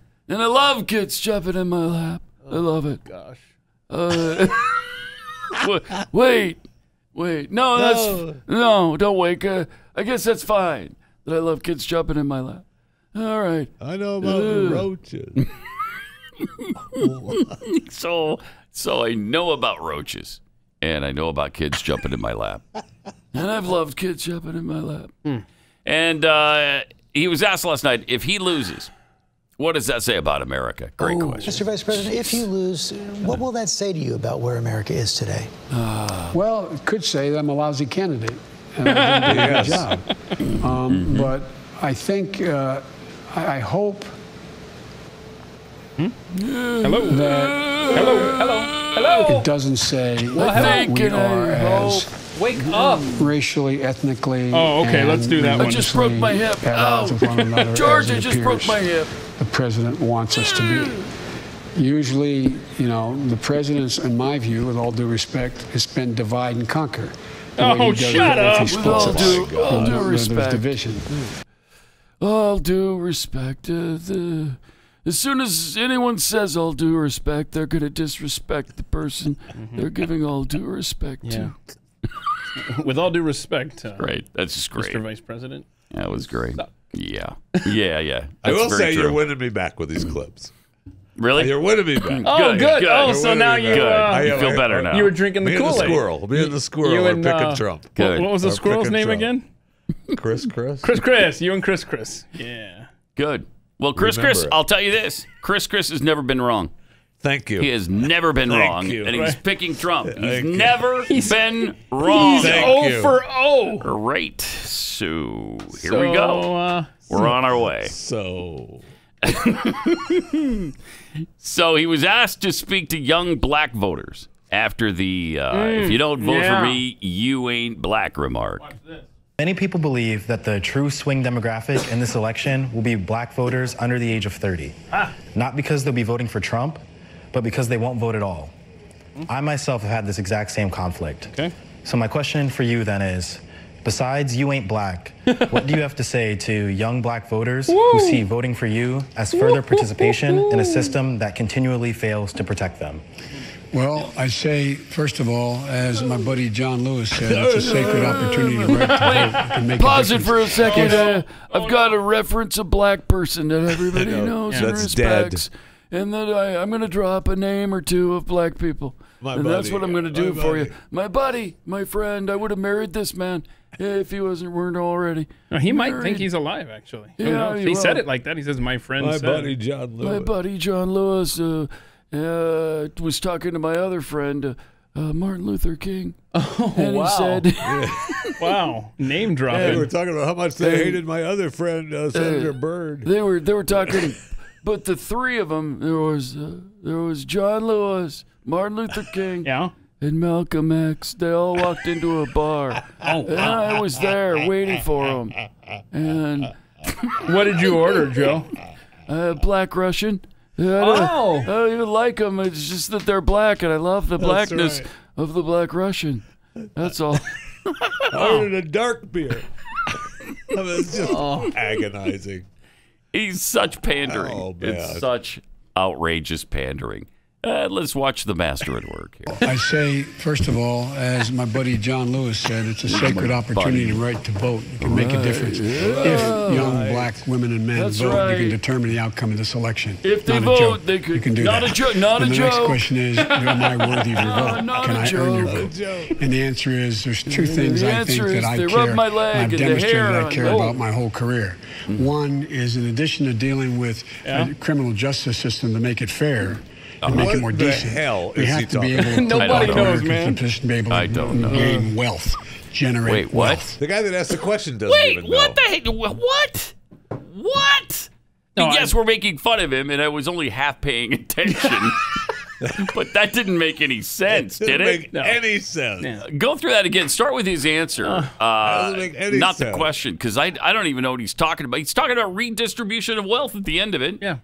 love kids jumping in my lap. I love it. Gosh. Wait. No, don't wake. I guess that's fine that I love kids jumping in my lap. All right. I know about roaches. So I know about roaches, and I know about kids jumping in my lap. And I've loved kids jumping in my lap. And he was asked last night, if he loses, what does that say about America? Great question. Mr. Vice President, if you lose, what will that say to you about where America is today? Well, it could say that I'm a lousy candidate and I didn't do a good job. But I think, I hope Hello. it doesn't say that we are as Wake up. racially, ethnically. Oh, okay, let's do that one. I just broke my hip. at odds with one another. George, as I it just broke appears my hip. The president wants us to be. Usually, the president's, in my view, with all due respect, has been divide and conquer. Shut up. With all due respect. Division. All due respect. As soon as anyone says all due respect, they're going to disrespect the person they're giving all due respect to. With all due respect. Right. That's just great. Mr. Vice President. That was great. Stop. Yeah. I will say you're winning me back with these clips. Really? You're winning me back. Oh, good. Oh, so now you feel better now. You were drinking the Kool-Aid. Me and the squirrel are picking Trump. Good. What was the squirrel's name again? Chris. Chris. You and Chris. Yeah. Good. Well, Chris, I'll tell you this. Chris has never been wrong. Thank you. He has never been wrong. You. And he's picking Trump. He's you. never been wrong. He's 0 for 0. Great. So, here we go. We're on our way. So he was asked to speak to young black voters after the if you don't vote for me, you ain't black remark. Many people believe that the true swing demographic in this election will be black voters under the age of 30. Not because they'll be voting for Trump, but because they won't vote at all. I myself have had this exact same conflict. Okay. So my question for you then is, besides you ain't black, what do you have to say to young black voters who see voting for you as further participation in a system that continually fails to protect them? Well, I say, first of all, as my buddy John Lewis said, it's a sacred opportunity to vote. Can make Pause it for a second. I've got to reference a black person that everybody knows and respects. Dead. And that I'm going to drop a name or two of black people. That's what I'm going to do for you. My buddy, my friend, I would have married this man if he weren't already. No, he might think he's alive, actually. Yeah, he said it like that. He says, my friend my said buddy it. John Lewis. My buddy John Lewis was talking to my other friend, Martin Luther King. Oh, and wow. He said, wow, name dropping. Yeah, they were talking about how much they hated my other friend, Senator Byrd. They were talking, but the three of them, there was John Lewis, Martin Luther King, and Malcolm X. They all walked into a bar. And I was there waiting for them. And what did you order, Joe? Black Russian. I don't even like them. It's just that they're black, and I love the blackness of the Black Russian. That's all. I ordered a dark beer. It's just agonizing. He's such pandering. Oh, man. It's such outrageous pandering. Let's watch the master at work here. I say, first of all, as my buddy John Lewis said, it's a sacred opportunity and right to vote. You can make a difference. If young black women and men vote, you can determine the outcome of this election. If they not vote, a joke. they could. You can do Not that. a joke. Not and a the joke. next question is, am I worthy of your vote? Not Can a I earn your joke. vote? And the answer is, there's two things I think that I they care. rub my leg and I've and the demonstrated hair I care on- about my whole career. One is, in addition to dealing with the criminal justice system to make it fair, and make it more What the decent. hell we is have he to be talking able to about? Nobody knows, man. To be able to I don't know. gain wealth, generate Wait, what? wealth. The guy that asked the question doesn't Wait, even know. what the heck? What? What? No, yes, we're making fun of him, and I was only half paying attention. But that didn't make any sense, did it? Doesn't make any sense. Yeah. Go through that again. Start with his answer. Doesn't make any not sense. the question, because I don't even know what he's talking about. He's talking about redistribution of wealth at the end of it. Yeah.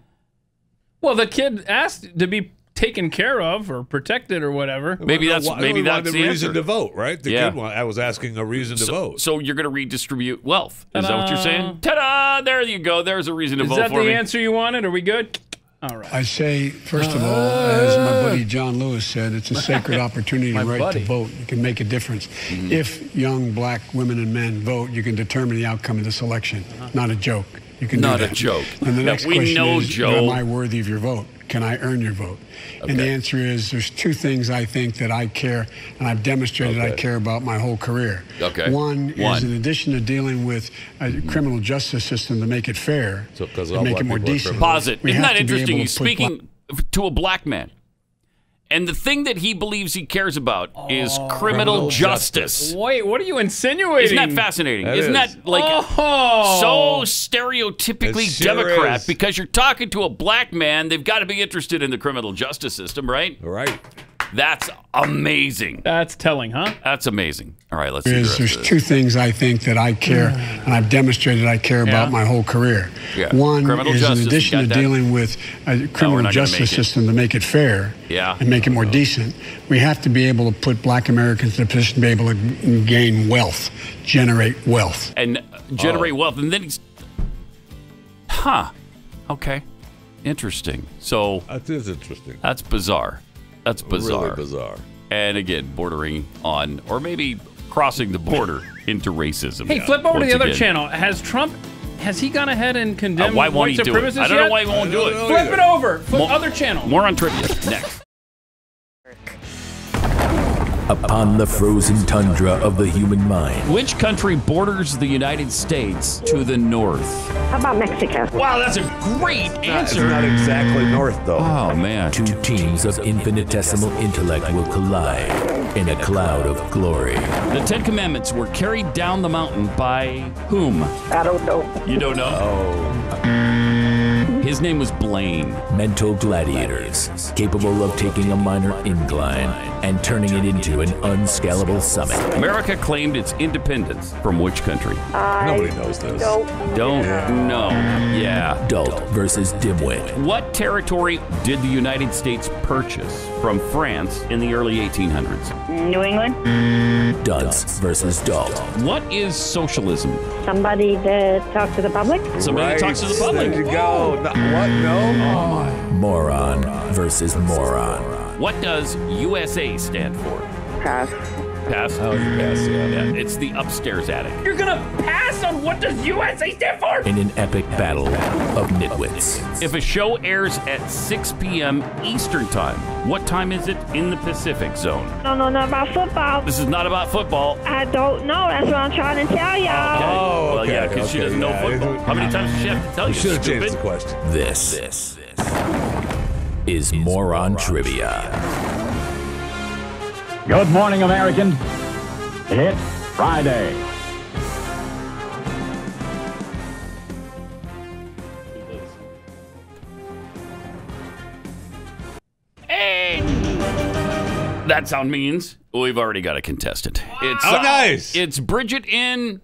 Well, the kid asked to be taken care of or protected or whatever. Maybe that's He the wanted a reason answer. to vote, right? The Yeah. kid I was asking a reason to vote. So you're going to redistribute wealth. Is that what you're Ta-da. saying? Ta-da! There you go. There's a reason to Is vote that for the me. answer you wanted? Are we good? All right. I say, first of all, as my buddy John Lewis said, it's a sacred opportunity and right buddy. to vote. You can make a difference. If young black women and men vote, you can determine the outcome of this election. Not a joke. You can Not do a that. joke. And the No, next we question know, is, Joe. am I worthy of your vote? Can I earn your vote? And the answer is, there's two things I think that I care, and I've demonstrated I care about my whole career. Okay. One is, in addition to dealing with a criminal justice system to make it fair, So, 'cause and all make black it more people are decent. Pause it. we Isn't have that to be interesting? able He's to put speaking to a black man. And the thing that he believes he cares about is criminal justice. Wait, what are you insinuating? Isn't that fascinating? That Isn't is. that like so stereotypically It sure Democrat? is. Because you're talking to a black man, they've got to be interested in the criminal justice system, right? Right. That's amazing. That's telling, huh? That's amazing. All right, let's see the rest There's of this. two things I think that I care, and I've demonstrated I care about my whole career. Yeah. One Criminal is, justice, in you addition got to that? dealing with a we're criminal not gonna justice make it. system to make it fair Yeah. and make it more decent, we have to be able to put black Americans in a position to be able to gain wealth, generate wealth. And generate wealth. And then he's... Okay. Interesting. So That is interesting. that's bizarre. That's bizarre. Really bizarre. And again, bordering on, or maybe crossing the border into racism. Hey, flip over to Once the other again. channel. Has he gone ahead and condemned Why won't white he do it? supremacists I don't know yet? why he won't do it. Flip it over. Flip More- other channel. More on trivia next. Upon the frozen tundra of the human mind, Which country borders the United States to the north? How about Mexico? Wow, that's a great It's answer. not exactly north, though. Oh, man. two teams of infinitesimal intellect will collide in a cloud of glory. The Ten Commandments were carried down the mountain by whom? I don't know. You don't know? His name was Blaine. Mental gladiators, capable of taking a minor incline and turning it into an unscalable summit. America claimed its independence from which country? Nobody knows this. Don't know. Yeah. Adult versus dimwit. What territory did the United States purchase from France in the early 1800s? New England? Dunce versus dolt. What is socialism? Somebody to talk to the public? Somebody Right. talks to the public. There you go. What? No? Moron versus moron. What does USA stand for? Pass. Pass. Oh, you pass, yeah. It's the upstairs attic. You're gonna pass on what does USA stand for? In an epic battle of nitwits. If a show airs at 6 p.m. Eastern Time, what time is it in the Pacific Zone? No, not about football. This is not about football. I don't know. That's what I'm trying to tell y'all. Okay. Oh, Well, yeah, okay, because she okay, doesn't know yeah. football. How many times does she have to tell you? You should have changed the stupid? question. This is Moron Trivia. Good morning, Americans. It's Friday. That sound means we've already got a contestant. It's nice. It's Bridgette in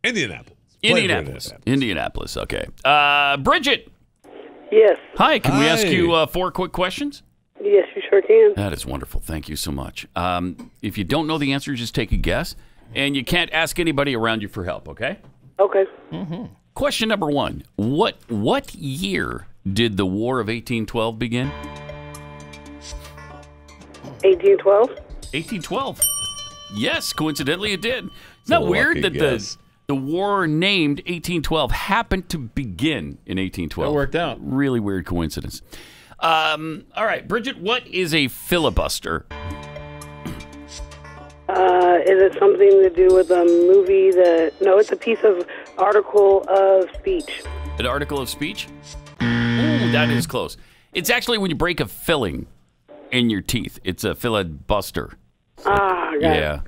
Indianapolis. Indianapolis. Okay. Bridgette. Yes. Hi. Can we Hi. ask you 4 quick questions? Yes, you sure can. That is wonderful. Thank you so much. If you don't know the answer, just take a guess, and you can't ask anybody around you for help. Okay. Okay. Question number 1: What year did the War of 1812 begin? 1812. 1812. Yes, coincidentally, it did. Isn't that weird that guess. the war named 1812 happened to begin in 1812? That worked out. Really weird coincidence. All right, Bridget, what is a filibuster? Is it something to do with a movie that... No, it's a piece of article of speech. An article of speech? Ooh, that is close. It's actually when you break a filling in your teeth. It's a filibuster. Got Yeah.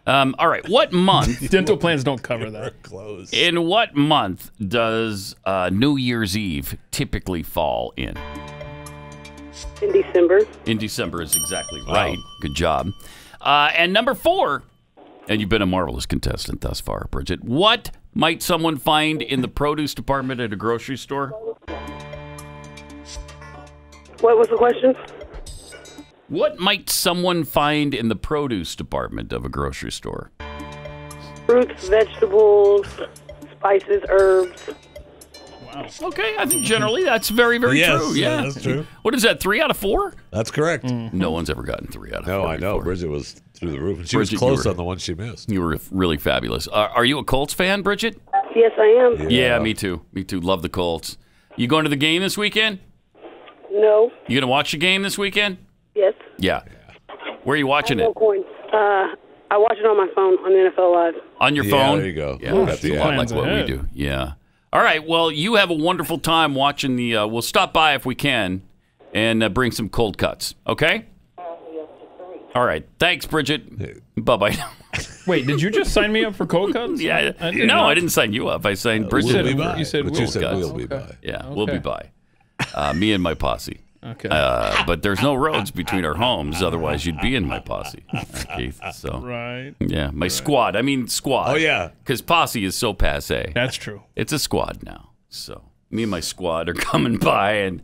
All right. What month? Dental plans don't cover that. Close. In what month does New Year's Eve typically fall in? In December. In December is exactly right. Good job. And number 4, and you've been a marvelous contestant thus far, Bridget. What might someone find in the produce department at a grocery store? What was the question? What might someone find in the produce department of a grocery store? Fruits, vegetables, spices, herbs. Wow. Okay, I think generally that's very, very true. Yeah, that's true. What is that, 3 out of 4? That's correct. No one's ever gotten 3 out of 4. No, I know. before. Bridget was through the roof, and she Bridget, was close you were- on the one she missed. You were really fabulous. Are you a Colts fan, Bridget? Yes, I am. Yeah, me too. Me too. Love the Colts. You going to the game this weekend? No. You going to watch the game this weekend? Yes. Yeah. Where are you watching it? No coins. I watch it on my phone on NFL Live. On your Yeah, phone? there you go. Yeah, Got that's the a lot app. like what we ahead. do. Yeah. All right. Well, you have a wonderful time watching the. We'll stop by if we can and bring some cold cuts. Okay? All right. Thanks, Bridget. Bye-bye. Wait, did you just sign me up for cold cuts? Yeah. I did No, not. I didn't sign you up. I signed We'll Bridget. be by. You said But we'll. you said Guys. we'll be Okay. by. Yeah, we'll be Okay. by. Me and my posse. Okay. But there's no roads between our homes. Otherwise, you'd be in my posse, Keith. So, Right. yeah, my squad. I mean, squad. Oh, yeah. Because posse is so passe. That's true. It's a squad now. So, me and my squad are coming by, and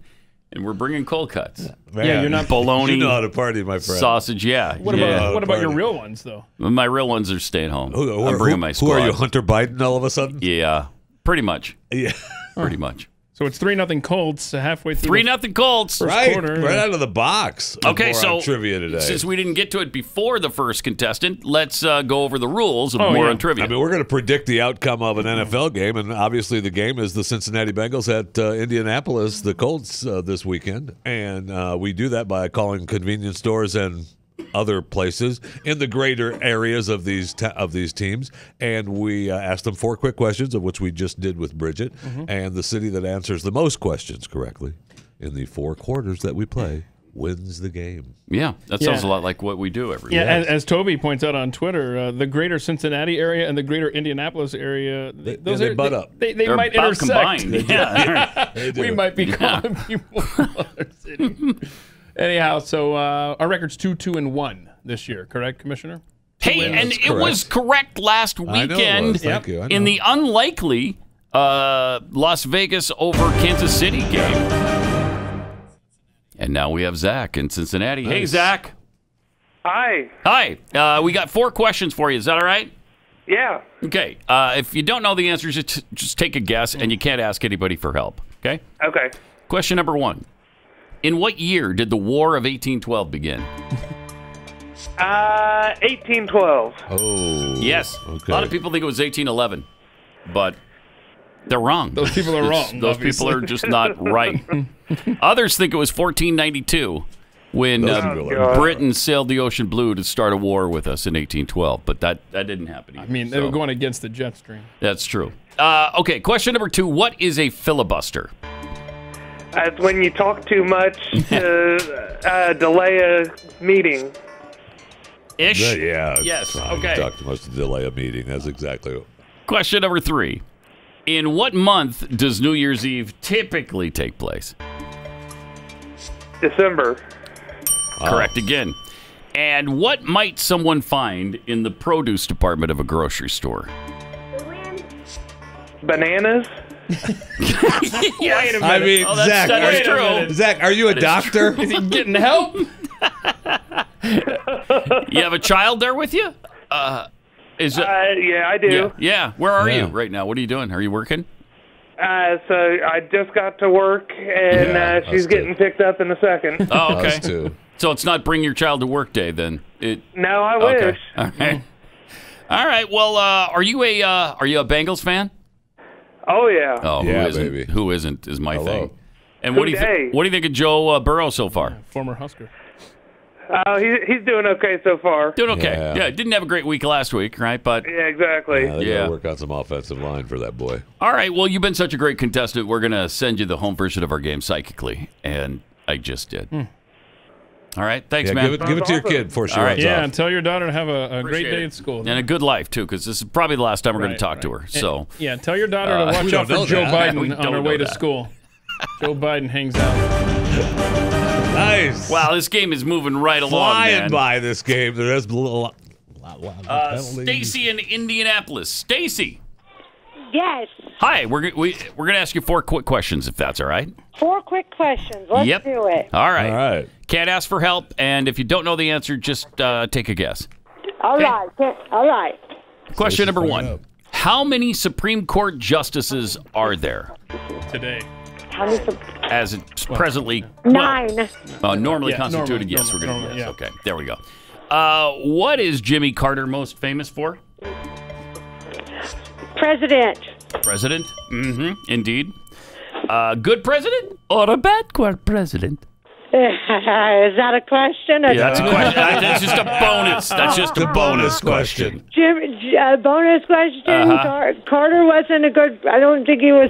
we're bringing cold cuts. Man, Yeah, you're not- Bologna, You know how to party, my friend. sausage. Yeah. What yeah. about your real ones though? My real ones are staying home. Who I'm bringing my squad. Who are you, Hunter Biden, all of a sudden? Yeah, pretty much. Yeah. Pretty much. So it's 3-0 Colts halfway through. 3-0 Colts. Right, quarter. right out of the box. Okay, More so on trivia today. since we didn't get to it before the first contestant, let's go over the rules of Oh, more yeah. on trivia. I mean, we're going to predict the outcome of an NFL game, and obviously the game is the Cincinnati Bengals at Indianapolis, the Colts this weekend, and we do that by calling convenience stores and other places in the greater areas of these teams, and we ask them 4 quick questions, of which we just did with Bridget, and the city that answers the most questions correctly in the 4 quarters that we play wins the game. Yeah, that sounds a Yeah. lot like what we do every Yeah, year. as Toby points out on Twitter, the greater Cincinnati area and the greater Indianapolis area, they butt up. They They're might about intersect. combined. Yeah. do. We might be calling people from other cities. Anyhow, so our record's 2-2-1 this year, correct, Commissioner? Hey, and it was correct last I know it weekend was. Thank you. I in know. the unlikely Las Vegas over Kansas City game. And now we have Zach in Cincinnati. Hey, Nice. Zach. Hi. Hi. We got 4 questions for you. Is that all right? Yeah. Okay. If you don't know the answers, just take a guess, and you can't ask anybody for help. Okay? Okay. Question number 1. In what year did the War of 1812 begin? 1812. Oh. Yes. Okay. A lot of people think it was 1811, but they're wrong. Those people are wrong, Those people are just not right. Others think it was 1492 when Britain sailed the ocean blue to start a war with us in 1812, but that didn't happen either. I mean, they were going against the jet stream. That's true. Okay, question number 2. What is a filibuster? That's when you talk too much to delay a meeting. Ish? Yeah. Yes, I okay. talked too much to delay a meeting. That's exactly what. Question number 3. In what month does New Year's Eve typically take place? December. Correct again. And what might someone find in the produce department of a grocery store? Bananas. Yes. I mean, Oh, that's- Zach, that is are, true. Zach, are you a doctor? Is he getting help? You have a child there with you? Is it? Yeah, I do. Yeah. Where are Yeah. you right now? What are you doing? Are you working? So I just got to work, and Yeah, she's us getting picked up in a second. Oh, okay. Us too. So it's not bring your child to work day then. No, I Okay. wish. All right. All right. Well, are you a Bengals fan? Oh yeah. Oh, Yeah, who isn't? baby. Who isn't is my Hello. thing. And what do you think of Joe Burrow so far? Former Husker. He's doing okay so far. Doing okay. Yeah. Yeah, didn't have a great week last week, right? But Yeah, exactly. They gotta work on some offensive line for that boy. all right. Well, you've been such a great contestant. We're gonna send you the home version of our game psychically, and I just did. All right. Thanks, Yeah, man. give it to your kid before she All right. runs Yeah, off. and tell your daughter to have a great Appreciate day it. at school. And a good life too, because this is probably the last time we're going Right, to talk to her. So Yeah, tell your daughter to watch we out don't know for Joe that. We Biden on don't her know way to that. school. Joe Biden hangs out. Nice. wow, this game is moving right along, Flying man. by this game. There's a lot Stacy in Indianapolis. Stacy. Yes. Hi. We're going to ask you 4 quick questions, if that's all right. 4 quick questions. Let's Yep. do it. All right. All right. Can't ask for help, and if you don't know the answer, just take a guess. All right. All right. Question number fired 1. up. How many Supreme Court justices are there Today. How many as it's presently 9. normally Yeah, constituted? normally, Yes, we're going to normally, guess. yeah. Okay, there we go. What is Jimmy Carter most famous for? President. President? Mm-hmm, indeed. Good president or a bad president? Is that a question? Yeah, that's a question. That's just a bonus. That's just a bonus question. Bonus question. Uh-huh. Carter wasn't a good. I don't think he was.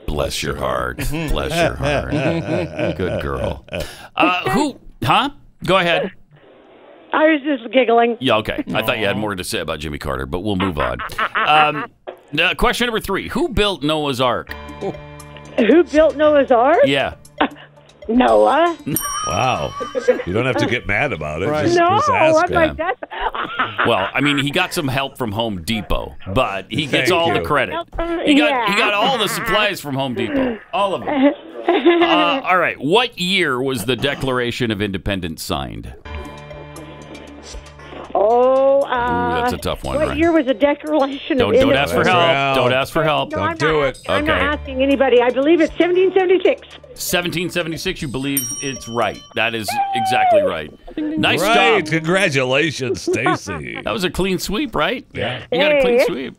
Bless your heart. Bless your heart. Good girl. Who? Huh? Go ahead. I was just giggling. Yeah, okay. I thought you had more to say about Jimmy Carter, but we'll move on. Question number 3. Who built Noah's Ark? Who built Noah's Ark? Yeah. Noah. Wow. You don't have to get mad about it. Right. Just ask I'm him. like, that's. Well, I mean, he got some help from Home Depot, but he gets Thank all you. the credit. He got all the supplies from Home Depot, all of them. All right. What year was the Declaration of Independence signed? That's a tough one, What right? year was the Declaration of Don't ask for Independence? help. Don't ask for help. No, I'm Don't do not, it. I'm not Okay. asking anybody. I believe it's 1776. 1776. You believe it's right? That is exactly right. Nice Right. job. Congratulations, Stacy. That was a clean sweep, right? Yeah. You got a clean Hey. sweep.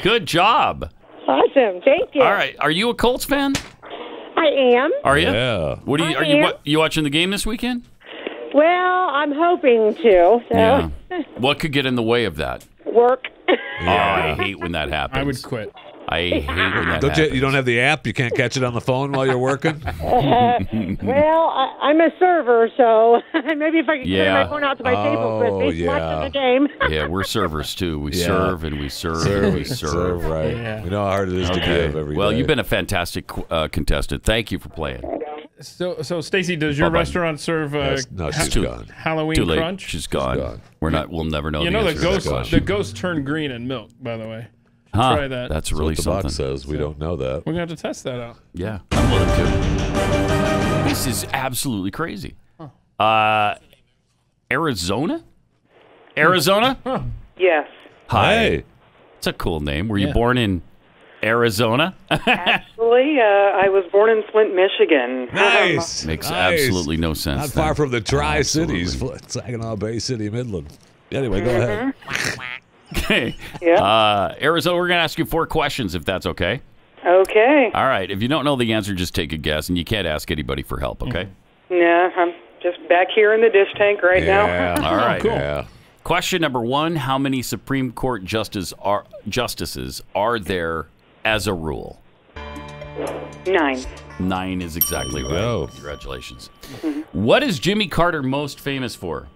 Good job. Awesome. Thank you. All right. Are you a Colts fan? I am. Are you? Yeah. What are you? I Are you? am. You watching the game this weekend? Well, I'm hoping to. So. Yeah. What could get in the way of that? Work. Oh, I hate when that happens. I would quit. I hate when that Don't happens. you don't have the app? You can't catch it on the phone while you're working? Well, I'm a server, so maybe if I could carry Yeah. my phone out to my table with me, yeah. watching the game. Yeah, we're servers too. We Yeah. serve and we serve and we serve. right. Yeah. We know how hard it is to give every Well, day. you've been a fantastic contestant. Thank you for playing. So Stacy, does your Bye-bye. restaurant serve No, she's gone. Halloween Too late. crunch? She's gone. We'll never know. You the know answer to that question. the ghost turned green in milk, by the way. Huh, Try that. That's That's really what the something. box says. We don't know that. We're gonna have to test that out. Yeah, I'm willing to. This is absolutely crazy. Arizona? Arizona? Yes. Hi. Hey. It's a cool name. Were you born in Arizona? Actually, I was born in Flint, Michigan. Nice. Makes Nice. absolutely no sense. Not far then. from the Absolutely. Tri-Cities. Saginaw Bay City, Midland. Anyway, go ahead. Okay. Yeah. Arizona, we're going to ask you 4 questions, if that's okay. Okay. All right. If you don't know the answer, just take a guess, and you can't ask anybody for help, okay? Yeah, I'm just back here in the dish tank right now. All right. cool. Yeah. Question number 1, how many Supreme Court justices are there as a rule? 9. 9 is exactly right. go. Congratulations. What is Jimmy Carter most famous for?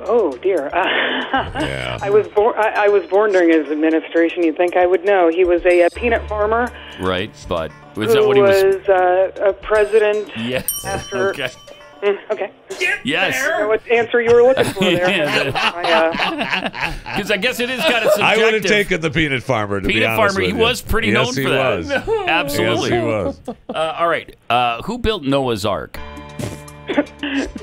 Oh dear. Yeah. I was born. I was born during his administration. You'd think I would know. He was a peanut farmer. Right, but was who that what he was? a president. Yes. After. Okay. Okay. Yes. I know what answer you were looking for there. Because I guess it is kind of subjective. I would have taken the peanut farmer, to be Peanut honest farmer, he with you. was pretty yes, known he for that. Was. Absolutely. Yes, he was. All right. Who built Noah's Ark?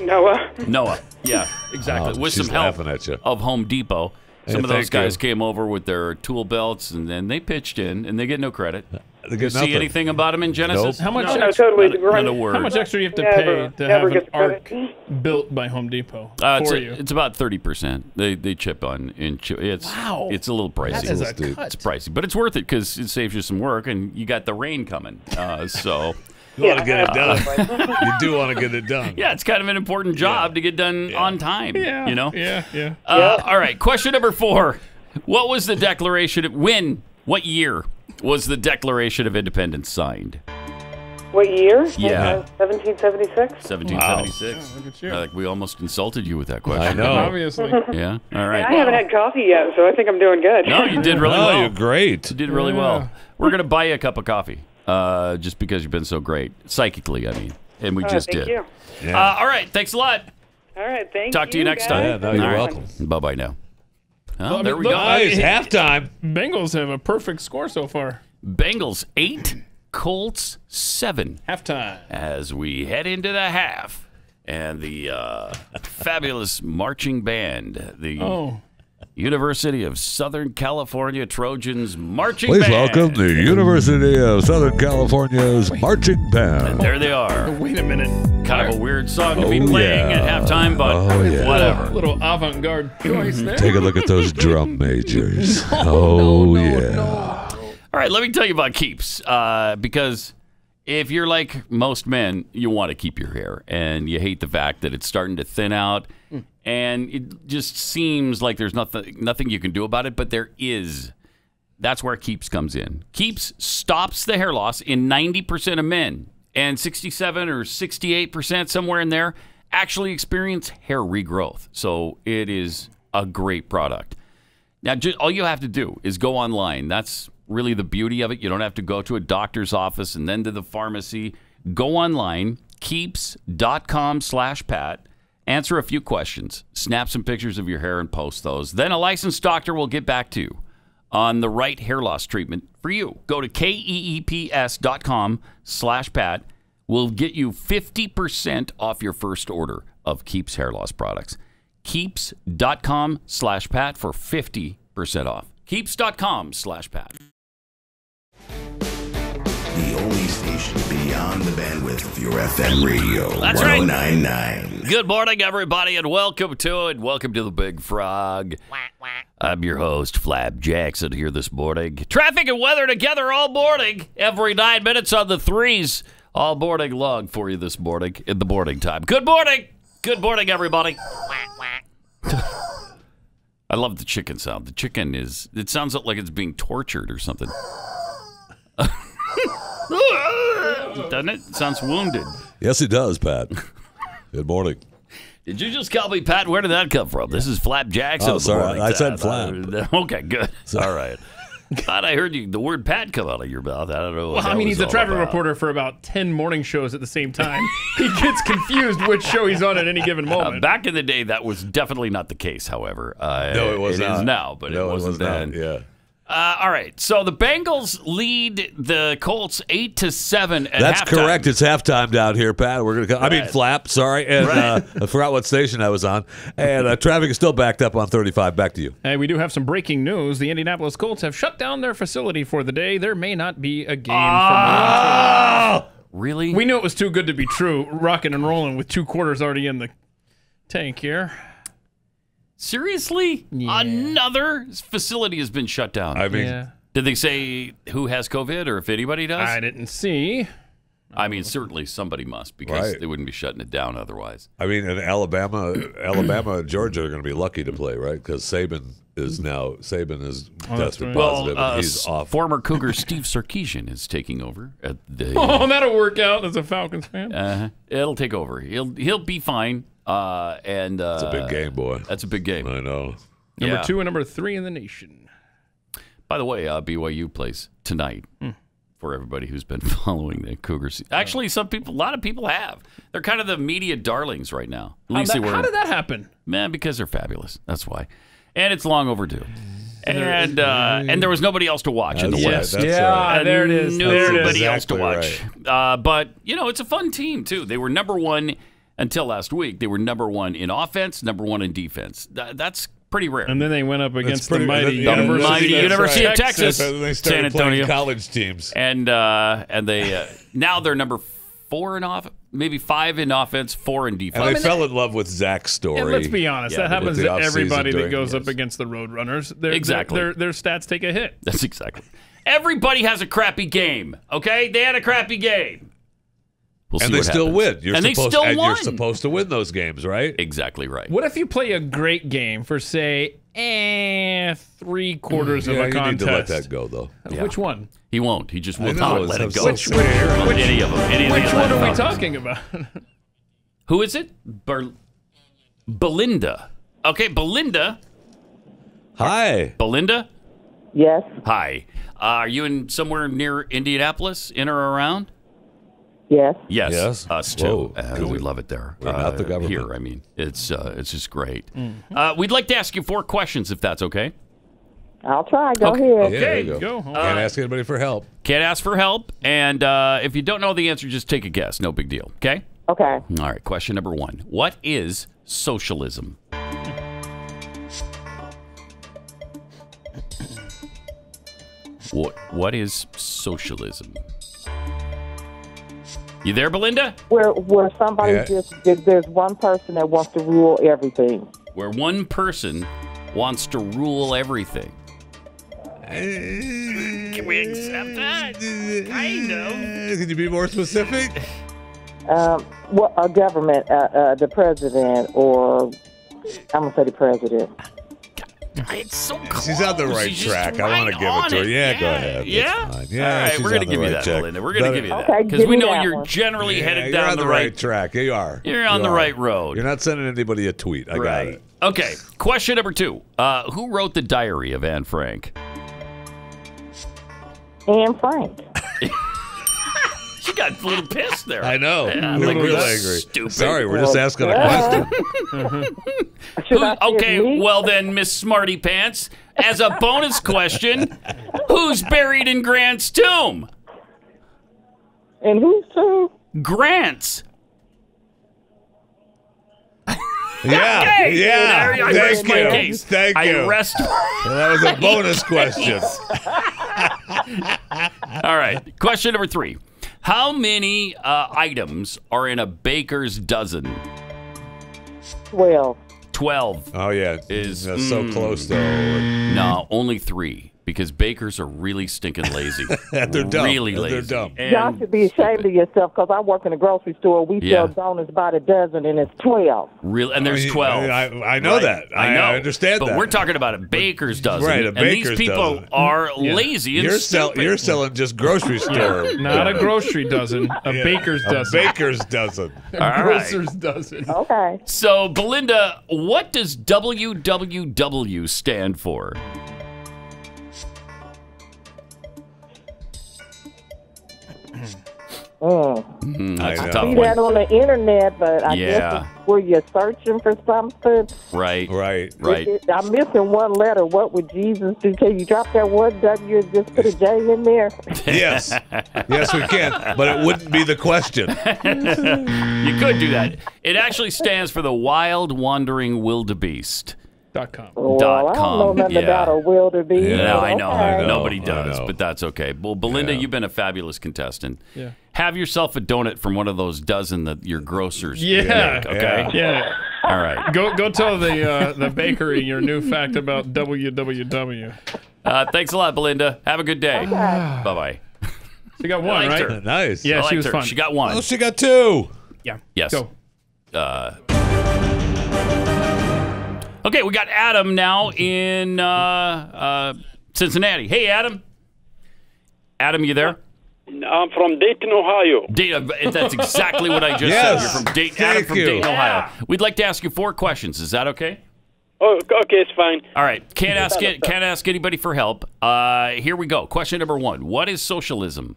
Noah. Noah. Yeah, exactly. Oh, With she's some help laughing at you. of Home Depot. Some of those guys came over with their tool belts, and then they pitched in, and they get no credit. They Did you see anything about them in Genesis? How much? No, totally. Not a word. How much extra do you have to Never- pay to never have an get the credit. arc built by Home Depot for you? It's about 30%. They chip on. It's It's a little pricey. That is a cut. It's pricey, but it's worth it because it saves you some work, and you got the rain coming. So. You want to get it done. You do want to get it done. Yeah, it's kind of an important job to get done on time. Yeah. You know? Yeah. All right, question number 4. What was the Declaration of... What year was the Declaration of Independence signed? What year? Yeah. 1776? 1776. Look at you. Like we almost insulted you with that question. I know. Obviously. Yeah? All right. I haven't had coffee yet, so I think I'm doing good. No, you did really well. You're great. You did really well. We're going to buy you a cup of coffee just because you've been so great. Psychically, I mean. And we just thank did. you. Yeah. All right. Thanks a lot. All right, thank you. Talk to you next time. Yeah, no, you're All right. welcome. Bye-bye now. Oh, Well, there we look, go. Nice. Halftime. Bengals have a perfect score so far. Bengals 8, Colts 7. Halftime. As we head into the half. And the fabulous marching band, the University of Southern California Trojans Marching Please Band. welcome the University of Southern California's marching band. There they are. Wait a minute. Kind of a weird song to be playing at halftime, but whatever. A little avant-garde choice there. Take a look at those drum majors. Yeah. All right, let me tell you about Keeps. Because if you're like most men, you want to keep your hair, and you hate the fact that it's starting to thin out, and it just seems like there's nothing you can do about it, but there is. That's where Keeps comes in. Keeps stops the hair loss in 90% of men, and 67 or 68%, somewhere in there, actually experience hair regrowth. So it is a great product. Now, all you have to do is go online. That's really the beauty of it. You don't have to go to a doctor's office and then to the pharmacy. Go online, keeps.com/Pat. Answer a few questions. Snap some pictures of your hair and post those. Then a licensed doctor will get back to you on the right hair loss treatment for you. Go to keeps.com/Pat. We'll get you 50% off your first order of Keeps hair loss products. Keeps.com/Pat for 50% off. Keeps.com/Pat. The only station beyond the bandwidth of your FM radio. That's right. 1099. Good morning, everybody, and welcome to it. Welcome to the Big Frog. I'm your host, Flap Jackson, here this morning. Traffic and weather together all morning, every 9 minutes on the threes, all morning long for you this morning in the morning time. Good morning. Good morning, everybody. I love the chicken sound. The chicken it sounds like it's being tortured or something. Doesn't it? It sounds wounded. Yes, it does, Pat. Good morning. Did you just call me Pat? Where did that come from? This is Flap Jackson. Oh, sorry. I said Flap. Okay, good. All right. God, I heard the word Pat come out of your mouth. I don't know. Well, I mean, he's a traffic reporter for about 10 morning shows at the same time. He gets confused which show he's on at any given moment. Back in the day, that was definitely not the case, however. No, it was not. It is now, but it wasn't then. Yeah. All right, so the Bengals lead the Colts 8-7 at That's halftime. correct. It's halftime down here, Pat. We're gonna. I mean, Flap. Sorry, and I forgot what station I was on. And traffic is still backed up on 35. Back to you. Hey, we do have some breaking news. The Indianapolis Colts have shut down their facility for the day. There may not be a game from Really? We knew it was too good to be true. Rocking and rolling with 2 quarters already in the tank here. Seriously? Yeah. Another facility has been shut down. I mean, did they say who has COVID or if anybody does? I didn't see. I mean, certainly somebody must because they wouldn't be shutting it down otherwise. I mean, in Alabama and Georgia are going to be lucky to play, right? Because Saban is tested positive and he's off. Former Cougar Steve Sarkisian is taking over at the. Oh, that'll work out as a Falcons fan. It'll take over. He'll be fine. And it's a big game, boy. That's a big game. I know. Number 2 and number 3 in the nation. By the way, BYU plays tonight. For everybody who's been following the Cougars. Actually, a lot of people have. They're kind of the media darlings right now. At least they were. How did that happen? Man, because they're fabulous. That's why. And it's long overdue. And there was nobody else to watch in the West. There it is. Nobody else to watch. But, it's a fun team, too. They were number 1 until last week. They were number 1 in offense, number 1 in defense. That's Pretty rare. And then they went up against the mighty University of Texas, They started San Antonio. playing college teams. And they now they're number 4 in offense, maybe 5 in offense, 4 in defense. And they fell in love with Zach's story. And let's be honest, that happens to everybody that goes up yes. against the Roadrunners. Exactly. Their stats take a hit. That's exactly. Everybody has a crappy game, okay? They had a crappy game. We'll see and they what still happens. win. They still won. You're supposed to win those games, right? Exactly right. What if you play a great game for, say, 3/4 of a contest? You need to let that go, though. Which one? He won't. He just will not let it go. Which one are we Falcons. talking about? Who is it? Belinda. Okay, Belinda. Hi. Belinda? Yes. Hi. Are you in somewhere near Indianapolis, in or around? Yes. Yes. Us too. Whoa. We love it there. We're not the government. Here, I mean, it's just great. We'd like to ask you 4 questions, if that's okay. I'll try. Go ahead. Yeah, Okay. there you go. Go. Can't ask anybody for help. Can't ask for help. And if you don't know the answer, just take a guess. No big deal. Okay? Okay. All right. Question number 1. What is socialism? What is socialism? You there, Belinda? Where somebody there's one person that wants to rule everything. Where one person wants to rule everything. Can we accept that? Kind of. Can you be more specific? Well, a government, the president, or I'm gonna say the president. It's so close. She's on the right track. I want to give it to her. Yeah, go ahead. Yeah? That's fine. Yeah, All right, she's we're going on to give the you right that, track. Belinda. We're going to give you that. Okay, Because we give me know that you're one. generally headed you're down on the right track. You are. You're on the right road. You're not sending anybody a tweet. I got it. Okay, question number 2. Who wrote the diary of Anne Frank? Anne Frank. She got a little pissed there. I know. Yeah, I'm like, real that's angry. stupid. Sorry, we're just asking a question. Okay, well then, Miss Smarty Pants, as a bonus question, who's buried in Grant's tomb? And whose tomb? Grant's. Yeah, Okay, yeah. there, I rest my case. Thank you. I rest. Well, that was a bonus question. All right, question number 3. How many items are in a baker's dozen? 12. 12. Oh, yeah. Is That's so close, though. No, only 3. Because bakers are really stinking lazy. They're dumb. Really lazy. They're dumb. Y'all should be ashamed of yourself because I work in a grocery store. We sell donuts by the dozen, and it's 12. Real, and there's 12. I know that. I know. I understand but that. we're talking about a baker's dozen. Right, a and baker's these people dozen. are lazy and stupid. You're selling just grocery store. Not a grocery dozen, a baker's dozen. A baker's dozen. A grocer's dozen. Okay. So, Belinda, what does WWW stand for? That's a tough see one. that on the internet, but I Yeah. guess it's where you're searching for something. Right. I'm missing one letter. What would Jesus do? Can you drop that one W and just put a J in there? Yes. Yes, we can. But it wouldn't be the question. You could do that. It actually stands for the Wild Wandering Wildebeest. .com. Well, I don't know nothing about a wildebeest. Yeah, I know. Okay. Nobody does, but that's okay. Well, Belinda, you've been a fabulous contestant. Yeah. Have yourself a donut from one of those dozen that your grocers Yeah. make, okay? Yeah. All right. Go tell the bakery your new fact about WWW. Thanks a lot, Belinda. Have a good day. Bye-bye. She got one, right? Her. Nice. Yeah, I she liked was her. fun. She got one. Oh, she got 2. Yeah. Yes. Go. Okay, we got Adam now in Cincinnati. Hey, Adam. Adam, you there? I'm from Dayton, Ohio. That's exactly what I just said. You're from Dayton, Adam from Dayton, Ohio. We'd like to ask you 4 questions. Is that okay? Oh, okay, it's fine. All right. Can't ask anybody for help. Here we go. Question number 1. What is socialism?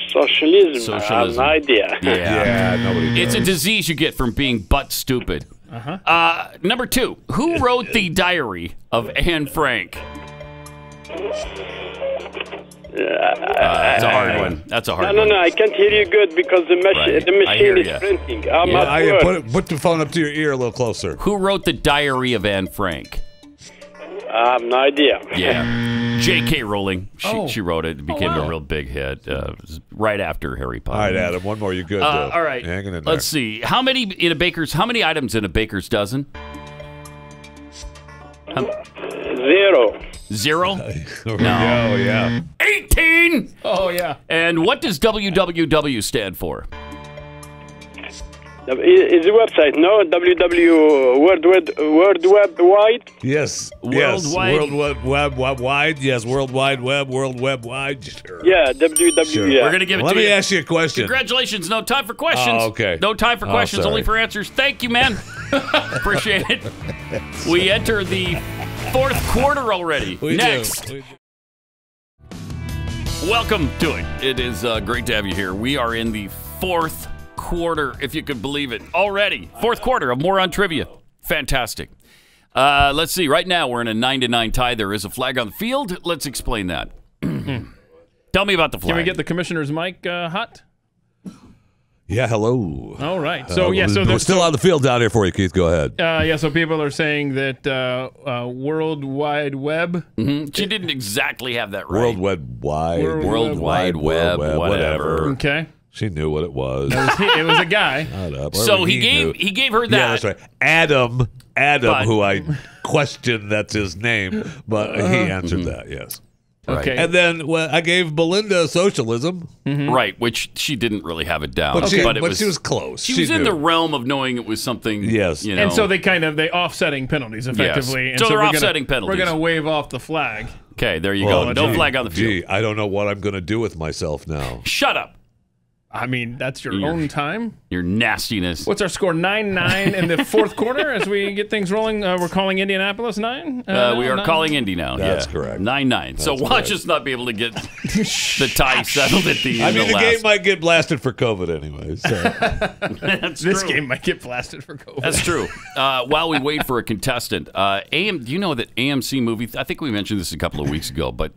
Socialism. I have no idea. Yeah, nobody does. It's a disease you get from being butt stupid. Number 2. Who wrote the diary of Anne Frank? That's a hard one. That's a hard one. No, I can't hear you good because the machine is printing. Put the phone up to your ear a little closer. Who wrote the Diary of Anne Frank? I have no idea. Yeah. J.K. Rowling. She wrote it. It became a real big hit right after Harry Potter. All right, Adam. One more. You good? All right. Hanging in there. Let's see. How many items in a baker's dozen? 0. No. Yeah. 18. Oh, yeah. And what does WWW stand for? Is the website World Web Wide? Yes. World Wide. World Web Wide. Yes. World Wide Web. World Web Wide. Sure. Yeah. WW. Sure. Yeah. We're gonna give it to you. Let me ask you a question. Congratulations. No time for questions. Oh, okay. No time for questions. sorry. Only for answers. Thank you, man. Appreciate it. We enter the fourth quarter already. Next. Welcome to it. It is great to have you here. We are in the fourth quarter, if you could believe it. Already. Fourth quarter of More on Trivia. Fantastic. Let's see. Right now, we're in a 9-9 tie. There is a flag on the field. Let's explain that. Tell me about the flag. Can we get the commissioner's mic hot? Yeah, hello. All right. So, we're still on the field down here for you, Keith. Go ahead. So people are saying that World Wide Web. Mm-hmm. She didn't exactly have that right. World Wide Wide. World Wide Web, whatever. Okay. She knew what it was. It was a guy. So he gave her that. Yeah, that's right. Adam, who I questioned that's his name, but he answered that, yes. Okay. And then I gave Belinda socialism. Mm-hmm. Right, which she didn't really have it down. But, she was close. She was in the realm of knowing it was something. Yes. And so they offsetting penalties effectively. Yes. And so they're offsetting penalties. We're going to wave off the flag. Okay, there you go. No flag on the field. I don't know what I'm going to do with myself now. Shut up. I mean, that's your own time. Your nastiness. What's our score? 9-9 in the fourth quarter as we get things rolling. We're calling Indianapolis 9? We are calling Indy now. That's correct. 9-9. So watch us not be able to get the tie settled at the end. I mean, the game might get blasted for COVID anyway. So. This game might get blasted for COVID. That's true. While we wait for a contestant, do you know that AMC movie, I think we mentioned this a couple of weeks ago, but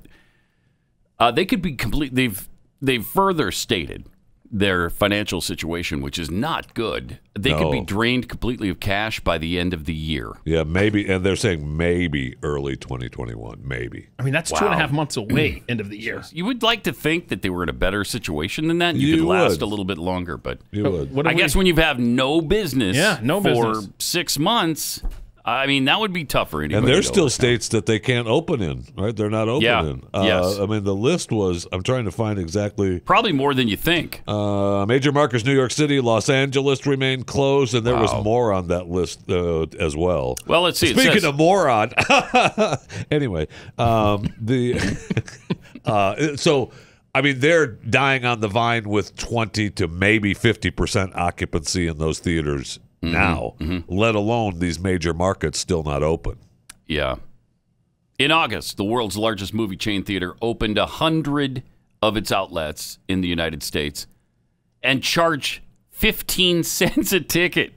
they could be complete. They've further stated their financial situation, which is not good. They could be drained completely of cash by the end of the year. Yeah, maybe. And they're saying maybe early 2021. Maybe. I mean, that's 2.5 months away, end of the year. You would like to think that they were in a better situation than that. You could last a little bit longer, but you would. I guess when you have no business for business. 6 months, I mean, that would be tough for anybody. And there's still states that they can't open in, right? They're not open in. Yes. I mean, the list was, I'm trying to find exactly. Probably more than you think. Major markets, New York City, Los Angeles remained closed, and there was more on that list as well. Well, let's see. Speaking of moron. Anyway, so, I mean, they're dying on the vine with 20 to maybe 50% occupancy in those theaters now, let alone these major markets still not open. Yeah. In August, the world's largest movie chain theater opened 100 of its outlets in the United States and charged 15 cents a ticket,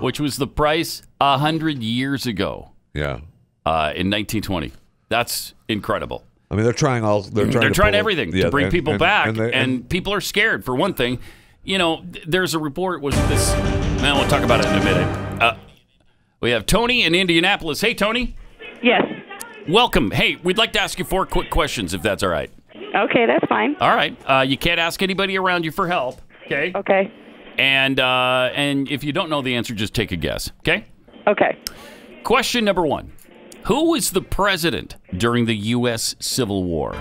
which was the price 100 years ago. Yeah. In 1920. That's incredible. I mean, they're trying everything to bring people back, and people are scared, for one thing. You know, there's a report with this. Man, we'll talk about it in a minute. We have Tony in Indianapolis. Hey, Tony. Yes. Welcome. Hey, we'd like to ask you 4 quick questions, if that's all right. Okay, that's fine. All right. You can't ask anybody around you for help. Okay. Okay. And if you don't know the answer, just take a guess. Okay. Okay. Question number 1: Who was the president during the U.S. Civil War?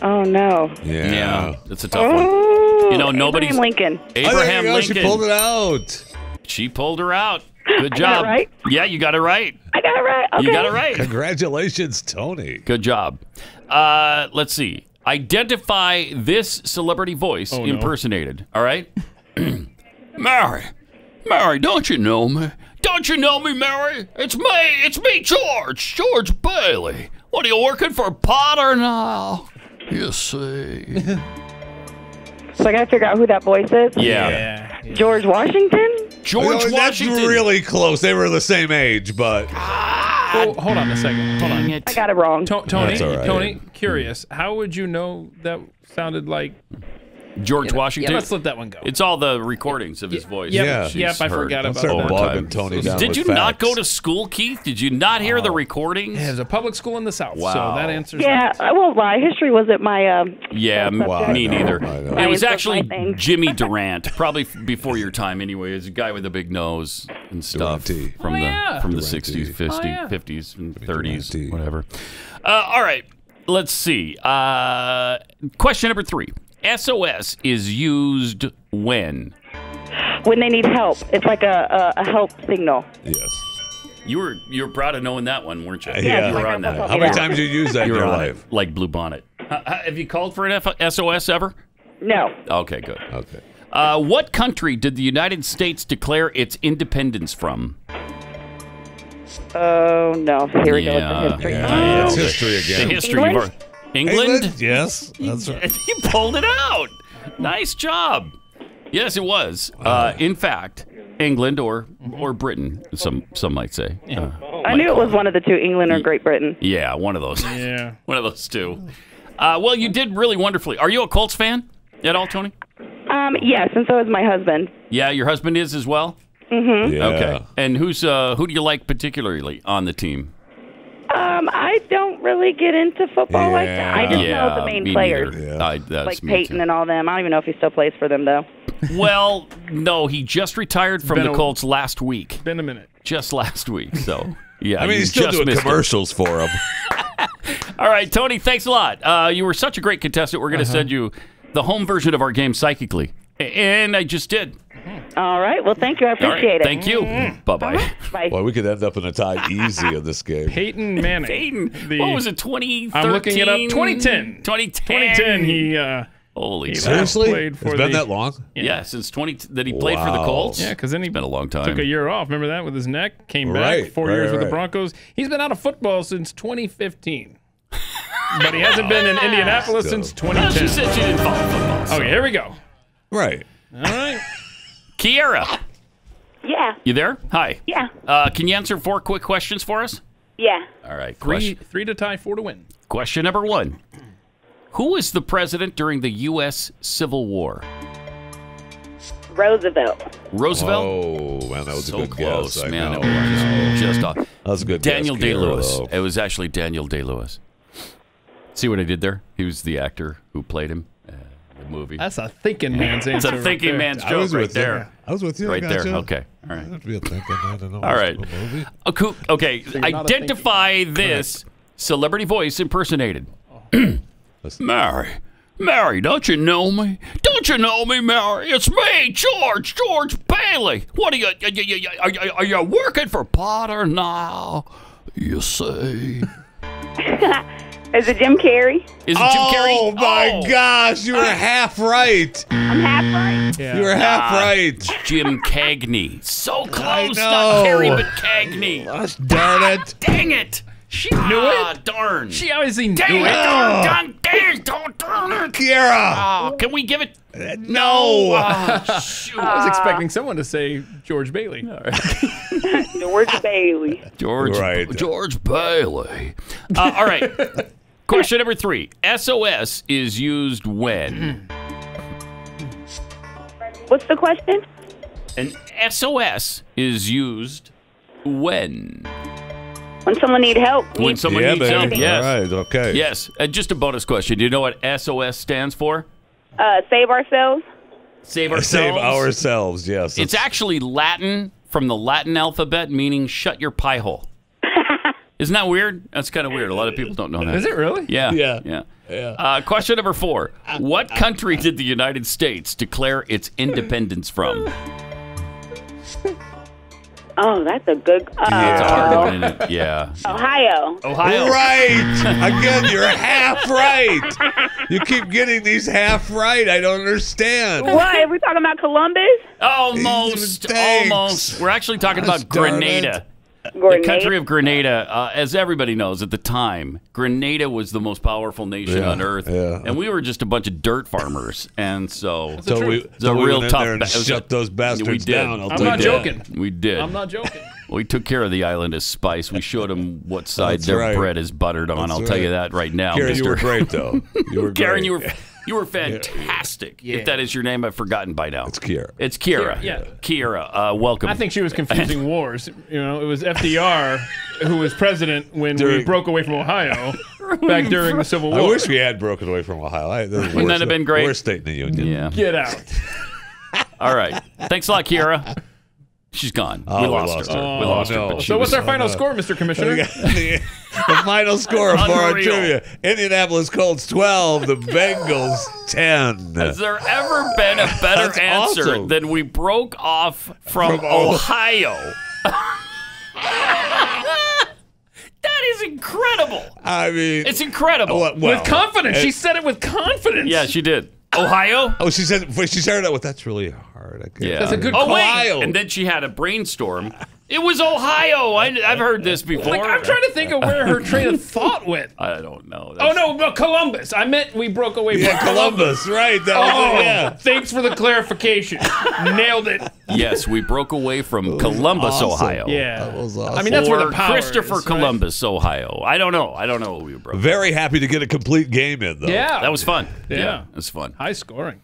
Oh no. Yeah, that's a tough one. You know, nobody's Abraham Lincoln. Abraham Lincoln. She pulled it out. She pulled her out. Good job. I got it right? Yeah, you got it right. I got it right. Okay. You got it right. Congratulations, Tony. Good job. Let's see. Identify this celebrity voice impersonated. All right. Mary, don't you know me? Don't you know me, Mary? It's me, George Bailey. What, are you working for Potter now? You see. So I got to figure out who that voice is? Yeah. George Washington? George Washington. That's really close. They were the same age, but Oh, hold on a second. Hold on. I got it wrong. Tony, That's all right. Tony, curious. How would you know that sounded like George Washington? Yeah, let's let that one go. It's all the recordings of his voice. Yep, She's yep, I heard forgot about Start that. bogging Tony down Did with you not facts. go to school, Keith? Did you not hear the recordings? Yeah, there's a public school in the South, Wow. so that answers Yeah, that. I won't lie. History wasn't my. Yeah, subject. me neither. I know. It was Science was actually my thing. Jimmy Durant, probably before your time anyway. It's a guy with a big nose and stuff Durante. from yeah. the Durante. 60s, 50s, yeah. 50s, and 30s, Durante. whatever. All right, let's see. Question number 3. SOS is used when? When they need help, it's like a help signal. Yes. You were proud of knowing that one, weren't you? Yeah. You were on that. How many times did you use that in You were your on life? it, like Blue Bonnet. Have you called for an SOS ever? No. Okay, good. Okay. What country did the United States declare its independence from? Oh no! Here we go with the history. Yeah, it's history again. The history. England? England? Yes, that's right. You pulled it out. Nice job. Yes, it was. In fact, England or Britain, some might say. I knew it was one of the two, England or Great Britain. Yeah, one of those. Yeah. One of those two. Well, you did really wonderfully. Are you a Colts fan at all, Tony? Yes, and so is my husband. Yeah, your husband is as well? Mm-hmm. Yeah. Okay. And who do you like particularly on the team? I don't really get into football like that. I just know the main me players, neither. That's like me Peyton too. and all them. I don't even know if he still plays for them though. Well, no, he just retired from the Colts last week. Been a minute. Just last week. So, yeah. I mean, you he's still just doing missed commercials for him. All right, Tony, thanks a lot. You were such a great contestant. We're going to send you the home version of our game psychically. And I just did. All right. Well, thank you. I appreciate it. Thank you. Bye-bye. Bye. Well, we could end up in a tie easy in this game. Peyton Manning. Peyton. What was it, 2013? I'm looking it up. 2010. 2010. He Holy Seriously? played It's for been the- that long? Yeah, since that he played for the Colts. Yeah, because then he It's been a long time. took a year off. Remember that with his neck? Came back. Right, 4 years with the right. Broncos. He's been out of football since 2015. But he hasn't been in Indianapolis since Well, 2010. she said she didn't follow football. So. Okay, here we go. Right. All right. Kiera, Yeah. you there? Hi. Yeah. Can you answer 4 quick questions for us? Yeah. All right. Three to tie, 4 to win. Question number 1. Who was the president during the U.S. Civil War? Roosevelt. Roosevelt? Oh, man, that was So a good close, guess. I man. know. It was just off. That was a good Daniel guess, Kiera, Day-Lewis. though. It was actually Daniel Day-Lewis. See what I did there? He was the actor who played him in the movie. That's a thinking man's It's answer. a thinking right there. man's I joke was right with you. there. I was with you. I Right there. gotcha. Okay. All right. I have to be a thinking man to know All right. what's a movie. Okay. you're not a Identify this celebrity voice impersonated. Mary, don't you know me? Don't you know me, Mary? It's me, George Bailey. What are you working for Potter now? You see? Is it Jim Carrey? Is it Jim Carrey? Oh, my gosh. You were half right. I'm half right. You were half right. Jim Cagney. So close. know. Not Carey, but Cagney. Gosh, darn it. Dang it. She knew it. Darn. She obviously knew Dang it. it. Darn it. Darn it. Kiera. Oh, can we give it? No. Oh, shoot. I was expecting someone to say George Bailey. George Bailey. George Bailey. All right. Question number 3. SOS is used when? What's the question? An SOS is used when? When someone needs help. When someone Yeah, needs help, baby. yes. All right, okay. Yes. Just a bonus question. Do you know what SOS stands for? Save ourselves. Save ourselves. Save ourselves, yes. It's actually Latin from the Latin alphabet, meaning shut your pie hole. Isn't that weird? That's kind of weird. A lot of people don't know that. Is it really? Yeah. Yeah. Question number 4. What country did the United States declare its independence from? Oh, that's a good. It's a hard one, isn't it? Yeah. Ohio. Right. Again, you're half right. You keep getting these half right. I don't understand. What? Are we talking about Columbus? Almost. Thanks. Almost. We're actually talking about darn Grenada. it. The country of Grenada, as everybody knows at the time, Grenada was the most powerful nation on earth. Yeah. And we were just a bunch of dirt farmers. And so So we it was a real went in tough there and shut those bastards we did. down. I'm not joking. We did. I'm not joking. We took care of the island of spice. We showed them what side That's their right. bread is buttered on. That's I'll tell you right. that right now, Karen, mister. you were great, though. You were Karen, great. you were fantastic. Yeah. If that is your name, I've forgotten by now. It's Kiera. It's Kiera. Yeah. Kiera, welcome. I think she was confusing wars. You know, it was FDR who was president when we broke away from Ohio back during the Civil War. I wish we had broken away from Ohio. Wouldn't that have been great? Worst state in the union. Yeah. Get out. All right. Thanks a lot, Kiera. She's gone. Oh, we lost her. Oh, We lost her. no. But she So what's was- our final score, Mr. Commissioner? The final score for our Unreal. trivia: Indianapolis Colts 12, the Bengals 10. Has there ever been a better That's answer awesome. than we broke off from Ohio? That is incredible. I mean, It's incredible. With confidence. She said it with confidence. Yeah, she did. Ohio? Oh, she started out with, that's really hard. I can't- Yeah. That's a good Oh, wait. Ohio. And then she had a brainstorm. It was Ohio. I've heard this before. Like, I'm trying to think of where her train of thought went. I don't know. Oh, no, Columbus. I meant we broke away from Columbus, right. That was Oh, it, yeah. thanks for the clarification. Nailed it. Yes, we broke away from Columbus, awesome. Ohio. Yeah. That was awesome. I mean, that's where the Or power Christopher is, right? Columbus, Ohio. I don't know. I don't know what we broke. Very happy to get a complete game in, though. Yeah. That was fun. Yeah. It was fun. High scoring.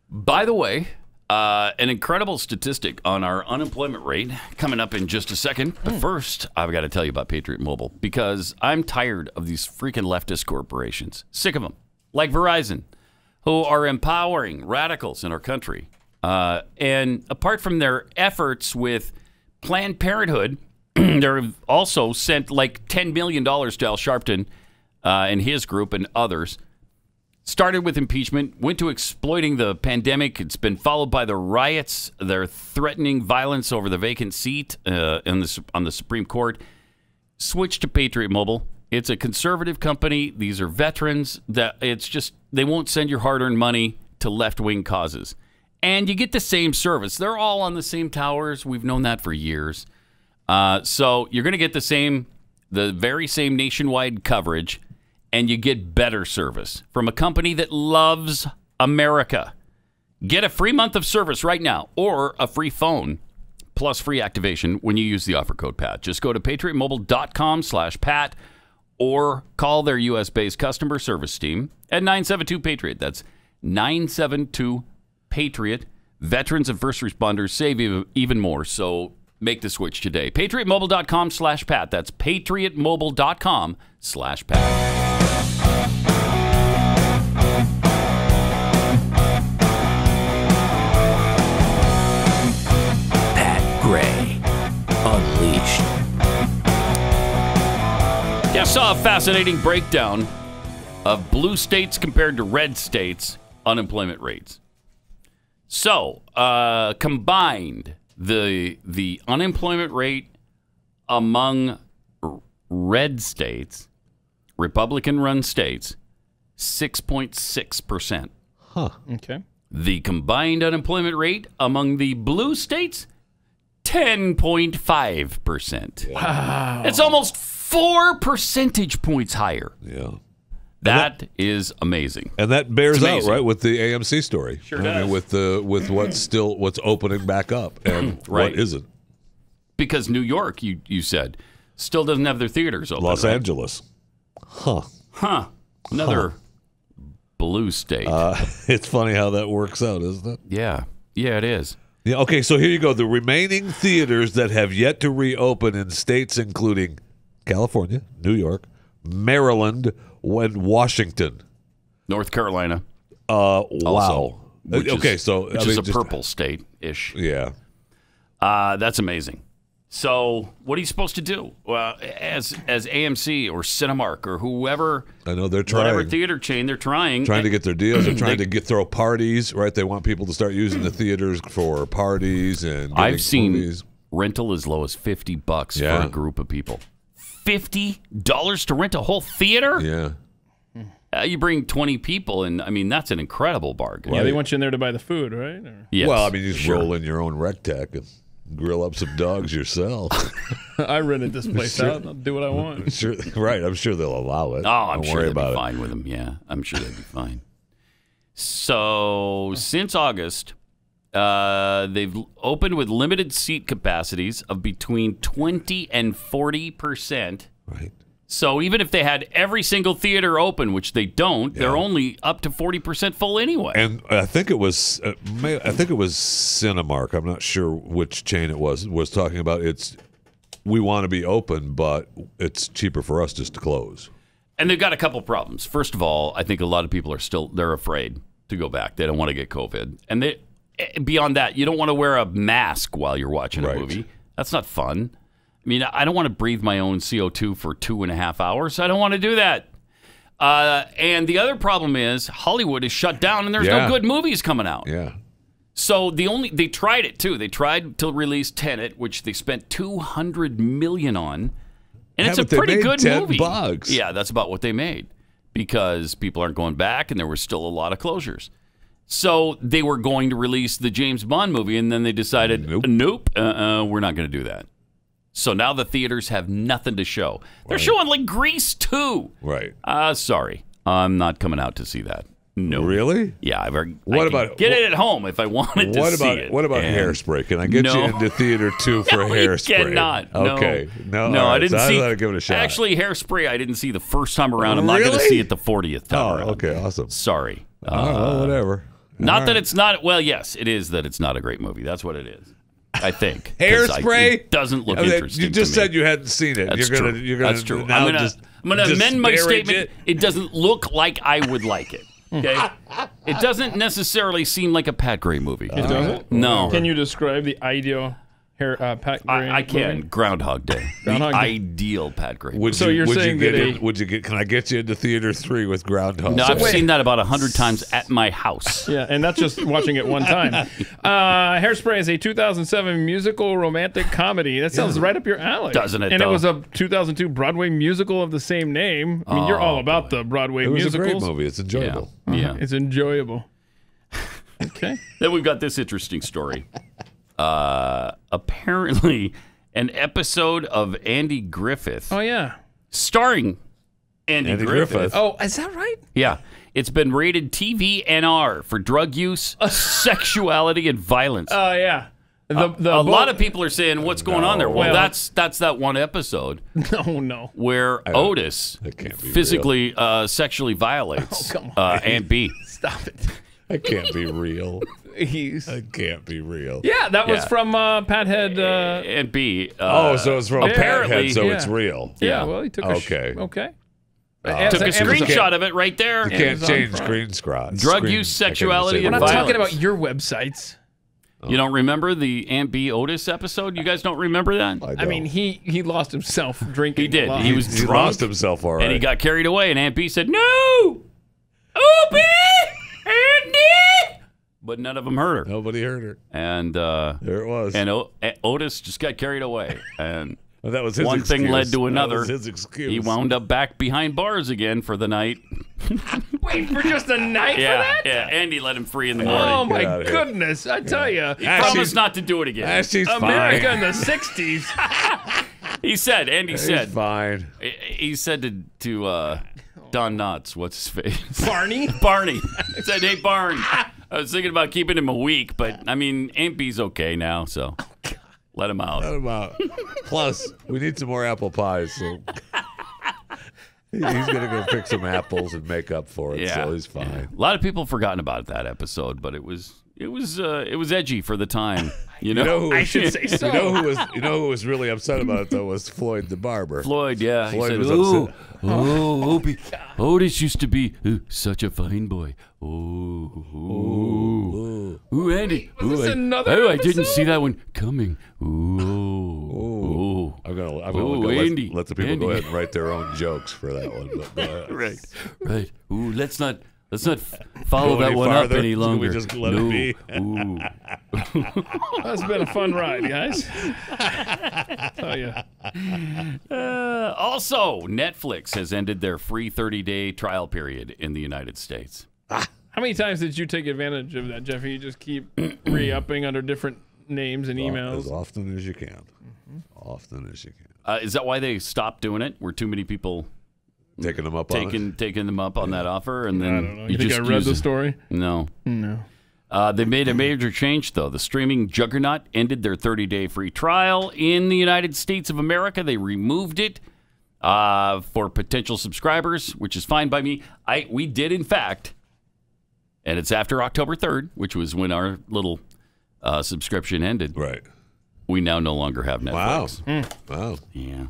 By the way, an incredible statistic on our unemployment rate coming up in just a second. But first, I've got to tell you about Patriot Mobile because I'm tired of these freaking leftist corporations. Sick of them. Like Verizon, who are empowering radicals in our country. And apart from their efforts with Planned Parenthood, they've also sent like $10 million to Al Sharpton and his group and others. Started with impeachment, went to exploiting the pandemic. It's been followed by the riots. They're threatening violence over the vacant seat on the Supreme Court. Switch to Patriot Mobile. It's a conservative company. These are veterans. They won't send your hard-earned money to left-wing causes. And you get the same service. They're all on the same towers. We've known that for years. So you're going to get the very same nationwide coverage, and you get better service from a company that loves America. Get a free month of service right now or a free phone plus free activation when you use the offer code PAT. Just go to patriotmobile.com/PAT or call their U.S.-based customer service team at 972-PATRIOT. That's 972-PATRIOT. Veterans and first responders save even more, so make the switch today. patriotmobile.com/PAT. That's patriotmobile.com/PAT. Gray, Unleashed. Yeah, I saw a fascinating breakdown of blue states compared to red states' unemployment rates. So, combined, the unemployment rate among red states, Republican-run states, 6.6%. Huh. Okay. The combined unemployment rate among the blue states, 10.5%. Wow. It's almost 4 percentage points higher. Yeah. That is amazing. And that bears It's out, amazing. right, with the AMC story. Sure I does. mean, with what's opening back up and Right. what isn't. Because New York, you said, still doesn't have their theaters open. Los right? Angeles. Huh. Another blue state. It's funny how that works out, isn't it? Yeah, it is. Yeah. Okay, so here you go. The remaining theaters that have yet to reopen in states including California, New York, Maryland, and Washington. North Carolina. Wow. Okay, is, so which is a purple state-ish. Yeah. That's amazing. So what are you supposed to do? Well, as AMC or Cinemark or whoever, I know they're trying. whatever theater chain, they're trying to get their deals. They're trying to throw parties, right? They want people to start using the theaters for parties and. I've seen movies. rental as low as $50 for a group of people. $50 to rent a whole theater? Yeah. You bring 20 people, and I mean that's an incredible bargain. Yeah, they want you in there to buy the food, right? Or... Yes, well, I mean, you just roll in your own rec tech and grill up some dogs yourself. I rented this place out. I'll do what I want. Sure, right. I'm sure they'll allow it. Oh, I'm Don't sure worry they'd be about fine with them. Yeah, I'm sure they'd be fine. So since August, They've opened with limited seat capacities of between 20 and 40%. Right. So even if they had every single theater open, which they don't, they're only up to 40% full anyway. And I think it was Cinemark. I'm not sure which chain it was talking about. We want to be open, but it's cheaper for us just to close. And they've got a couple problems. First of all, I think a lot of people they're afraid to go back. They don't want to get COVID. And beyond that, you don't want to wear a mask while you're watching a movie. That's not fun. I mean, I don't want to breathe my own CO2 for 2.5 hours. I don't want to do that. And the other problem is Hollywood is shut down and there's no good movies coming out. Yeah. So they tried it too. They tried to release Tenet, which they spent $200 million on. And it's a pretty good movie. $10. Yeah, that's about what they made because people aren't going back and there were still a lot of closures. So they were going to release the James Bond movie and then they decided, nope, we're not going to do that. So now the theaters have nothing to show. They're showing like Grease 2. Right. Sorry. I'm not coming out to see that. No. Really? Yeah. I about get it at home if I wanted to see it. What about Hairspray? Can I get you into theater 2 for Hairspray? You cannot. Okay. No, I didn't see. I'll give it a shot. Actually, Hairspray I didn't see the first time around. I'm not going to see it the 40th time around. Okay, awesome. Sorry. Well, whatever. Not that it's not. Well, yes, it is that it's not a great movie. That's what it is. I think Hairspray it doesn't look interesting. You just to me. said you hadn't seen it. That's true. That's true. Now I'm going to amend my statement. It doesn't look like I would like it. Okay, it doesn't necessarily seem like a Pat Gray movie. It doesn't. No. Can you describe the ideal Pat Gray? I can. movie? Groundhog Day. Groundhog the Day. ideal Pat Gray. Can I get you into theater 3 with Groundhog? No, I've seen that about 100 times at my house. Yeah, and that's just watching it one time. Hairspray is a 2007 musical romantic comedy. That sounds right up your alley, doesn't it? And it was a 2002 Broadway musical of the same name. I mean, you're all about the Broadway musicals. It was a great movie. It's enjoyable. Yeah. It's enjoyable. Okay. Then we've got this interesting story. Apparently, an episode of Andy Griffith. Oh, yeah. Starring Andy Griffith. Oh, is that right? Yeah. It's been rated TVNR for drug use, sexuality, and violence. Oh, yeah. A lot of people are saying, what's going on there? Well, that's that one episode. No. Where Otis physically, sexually violates Aunt B. Stop it. That can't be real. That can't be real. Yeah, that was from Pathead. Aunt B. So it's from apparently, Pathead, so it's real. Yeah, well, he took a okay. Okay. Took a screenshot of it right there. You can't change screen screens. Drug use, sexuality, and We're not violence. talking about your websites. You don't remember the Aunt B. Otis episode? You guys don't remember that? I mean, he lost himself drinking. He did. He was drunk. He lost himself, all right. And he got carried away, and Aunt B said, "No! Opie! Andy!" But none of them heard her. Nobody heard her. And there it was. And Otis just got carried away. And well, that was his one excuse. thing led to another. That was his excuse. He wound up back behind bars again for the night. Wait, for just a night for that? Yeah, Andy let him free in the morning. Oh, my goodness. I tell you. He promised not to do it again. America in the 60s. Andy said. He's fine. He said to Don Knotts, what's his face? Barney? Barney. He said, hey, Barn, I was thinking about keeping him a week, but, I mean, Aunt B's okay now, so let him out. Let him out. Plus, we need some more apple pies, so he's going to go pick some apples and make up for it, so he's fine. Yeah. A lot of people have forgotten about that episode, but it was edgy for the time. You know, I should say so. You know who was really upset about it though was Floyd the barber. Floyd, yeah. Floyd he was said, upset. Opie, Otis used to be such a fine boy. Andy. Was this another I didn't see that one coming. I'm gonna Andy, let the people go ahead and write their own jokes for that one. But, right. Ooh, let's not follow that one farther. up any longer. We just let it be. Ooh. That's been a fun ride, guys. Tell you. Also, Netflix has ended their free 30-day trial period in the United States. How many times did you take advantage of that, Jeffy? You just keep re-upping under different names and emails? As often as you can. Often as you can. Is that why they stopped doing it? Were too many people taking them up on that offer? And then I don't know. You think I read the story? No. They made a major change, though. The streaming juggernaut ended their 30-day free trial in the United States of America. They removed it for potential subscribers, which is fine by me. We did, in fact, and it's after October 3rd, which was when our little subscription ended. Right. We now no longer have Netflix. Wow. Yeah.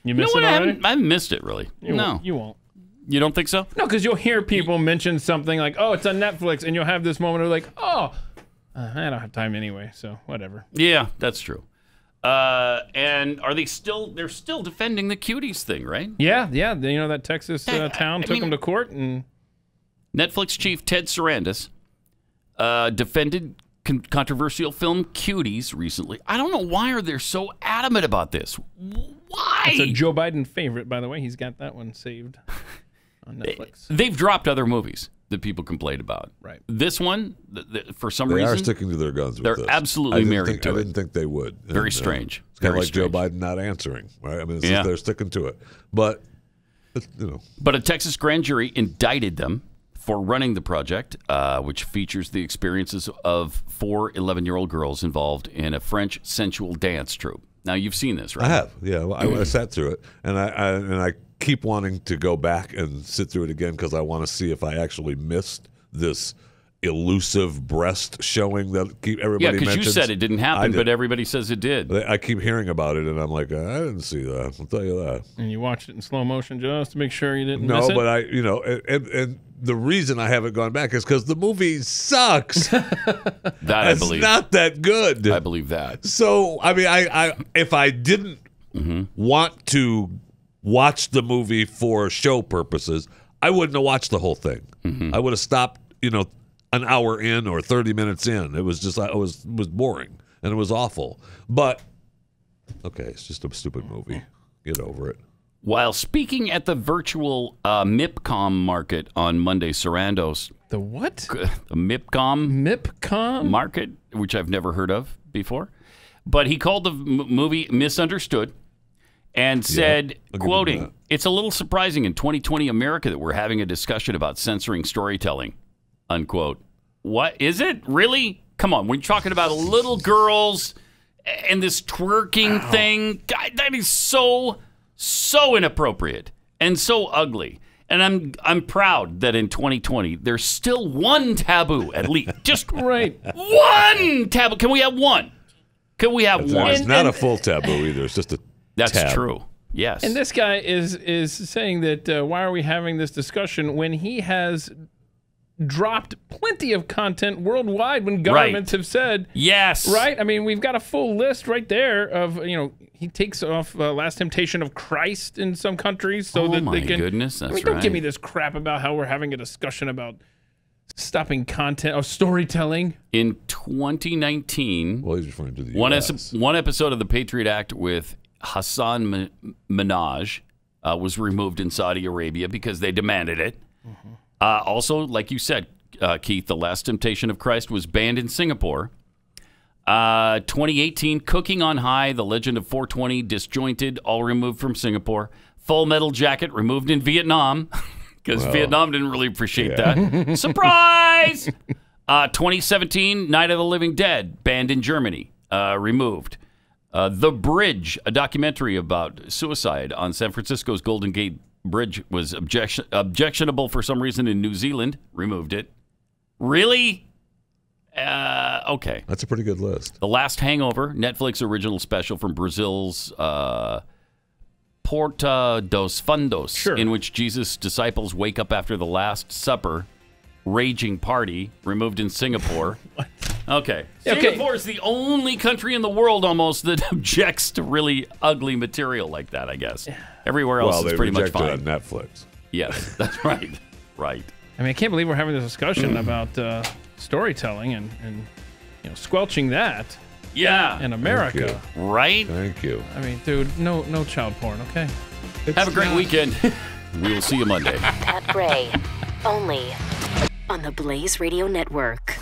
You missed it already? I haven't missed it, really. You won't. You don't think so? No, because you'll hear people mention something like, oh, it's on Netflix, and you'll have this moment of like, oh, I don't have time anyway, so whatever. Yeah, that's true. And are they still, they're still defending the cuties thing, right? Yeah. You know, that Texas town took them to court. And Netflix chief Ted Sarandis defended controversial film Cuties recently. I don't know why are they so adamant about this. Why? It's a Joe Biden favorite, by the way. He's got that one saved on Netflix. They've dropped other movies that people complained about. Right. This one, for some They reason, are sticking to their guns with they're this. absolutely married to it. I didn't think they would. Very strange. It's kind of Very like Joe strange. Biden not answering, right? I mean, it's Yeah. just, they're sticking to it. But, But a Texas grand jury indicted them for running the project, which features the experiences of 4 11-year-old girls involved in a French sensual dance troupe. Now, you've seen this, right? I have. Yeah, I sat through it, and I keep wanting to go back and sit through it again because I want to see if I actually missed this elusive breast showing that everybody Yeah, because you mentions. said it didn't happen, but everybody says it did. I keep hearing about it, and I'm like, I didn't see that. I'll tell you that. And you watched it in slow motion just to make sure you didn't miss it? No, but and the reason I haven't gone back is because the movie sucks. That I believe. It's not that good. I believe that. So, I mean, I if I didn't want to watch the movie for show purposes, I wouldn't have watched the whole thing. I would have stopped, an hour in or 30 minutes in. It was just, it was boring and it was awful. But, okay, it's just a stupid movie. Get over it. While speaking at the virtual MIPCOM market on Monday, Sarandos. The what? The MIPCOM market, which I've never heard of before. But he called the movie misunderstood and said, quoting, "It's a little surprising in 2020 America that we're having a discussion about censoring storytelling," unquote. What is it? Really? Come on. When you're talking about little girls and this twerking thing, God, that is so inappropriate and so ugly. And I'm proud that in 2020 there's still one taboo at least. Just right. One taboo. Can we have one? Can we have one? It's not a full taboo either. It's just a That's tab. true. Yes. And this guy is saying that why are we having this discussion when he has dropped plenty of content worldwide when governments have said yes, right? I mean, we've got a full list right there of he takes off Last Temptation of Christ in some countries so that they can. Goodness, that's don't right. give me this crap about how we're having a discussion about stopping content of storytelling. In 2019, well, he's referring to the one episode of the Patriot Act with Hassan Minhaj was removed in Saudi Arabia because they demanded it. Also, like you said, Keith, The Last Temptation of Christ was banned in Singapore. 2018, Cooking on High, The Legend of 420, Disjointed, all removed from Singapore. Full Metal Jacket removed in Vietnam because Vietnam didn't really appreciate that. Surprise! 2017, Night of the Living Dead, banned in Germany, removed. The Bridge, a documentary about suicide on San Francisco's Golden Gate Bridge, was objectionable for some reason in New Zealand. Removed it. Really? Okay. That's a pretty good list. The Last Hangover, Netflix original special from Brazil's Porta dos Fundos, in which Jesus' disciples wake up after the Last Supper, raging party, removed in Singapore. Okay. Singapore is the only country in the world almost that objects to really ugly material like that, I guess. Everywhere else is pretty much fine. On Netflix. Yes, that's right. Right. I mean, I can't believe we're having this discussion about storytelling and squelching that. Yeah. In America. Right? Thank you. I mean, dude, no child porn, okay? Have a great weekend. We will see you Monday. Pat Gray, only on the Blaze Radio Network.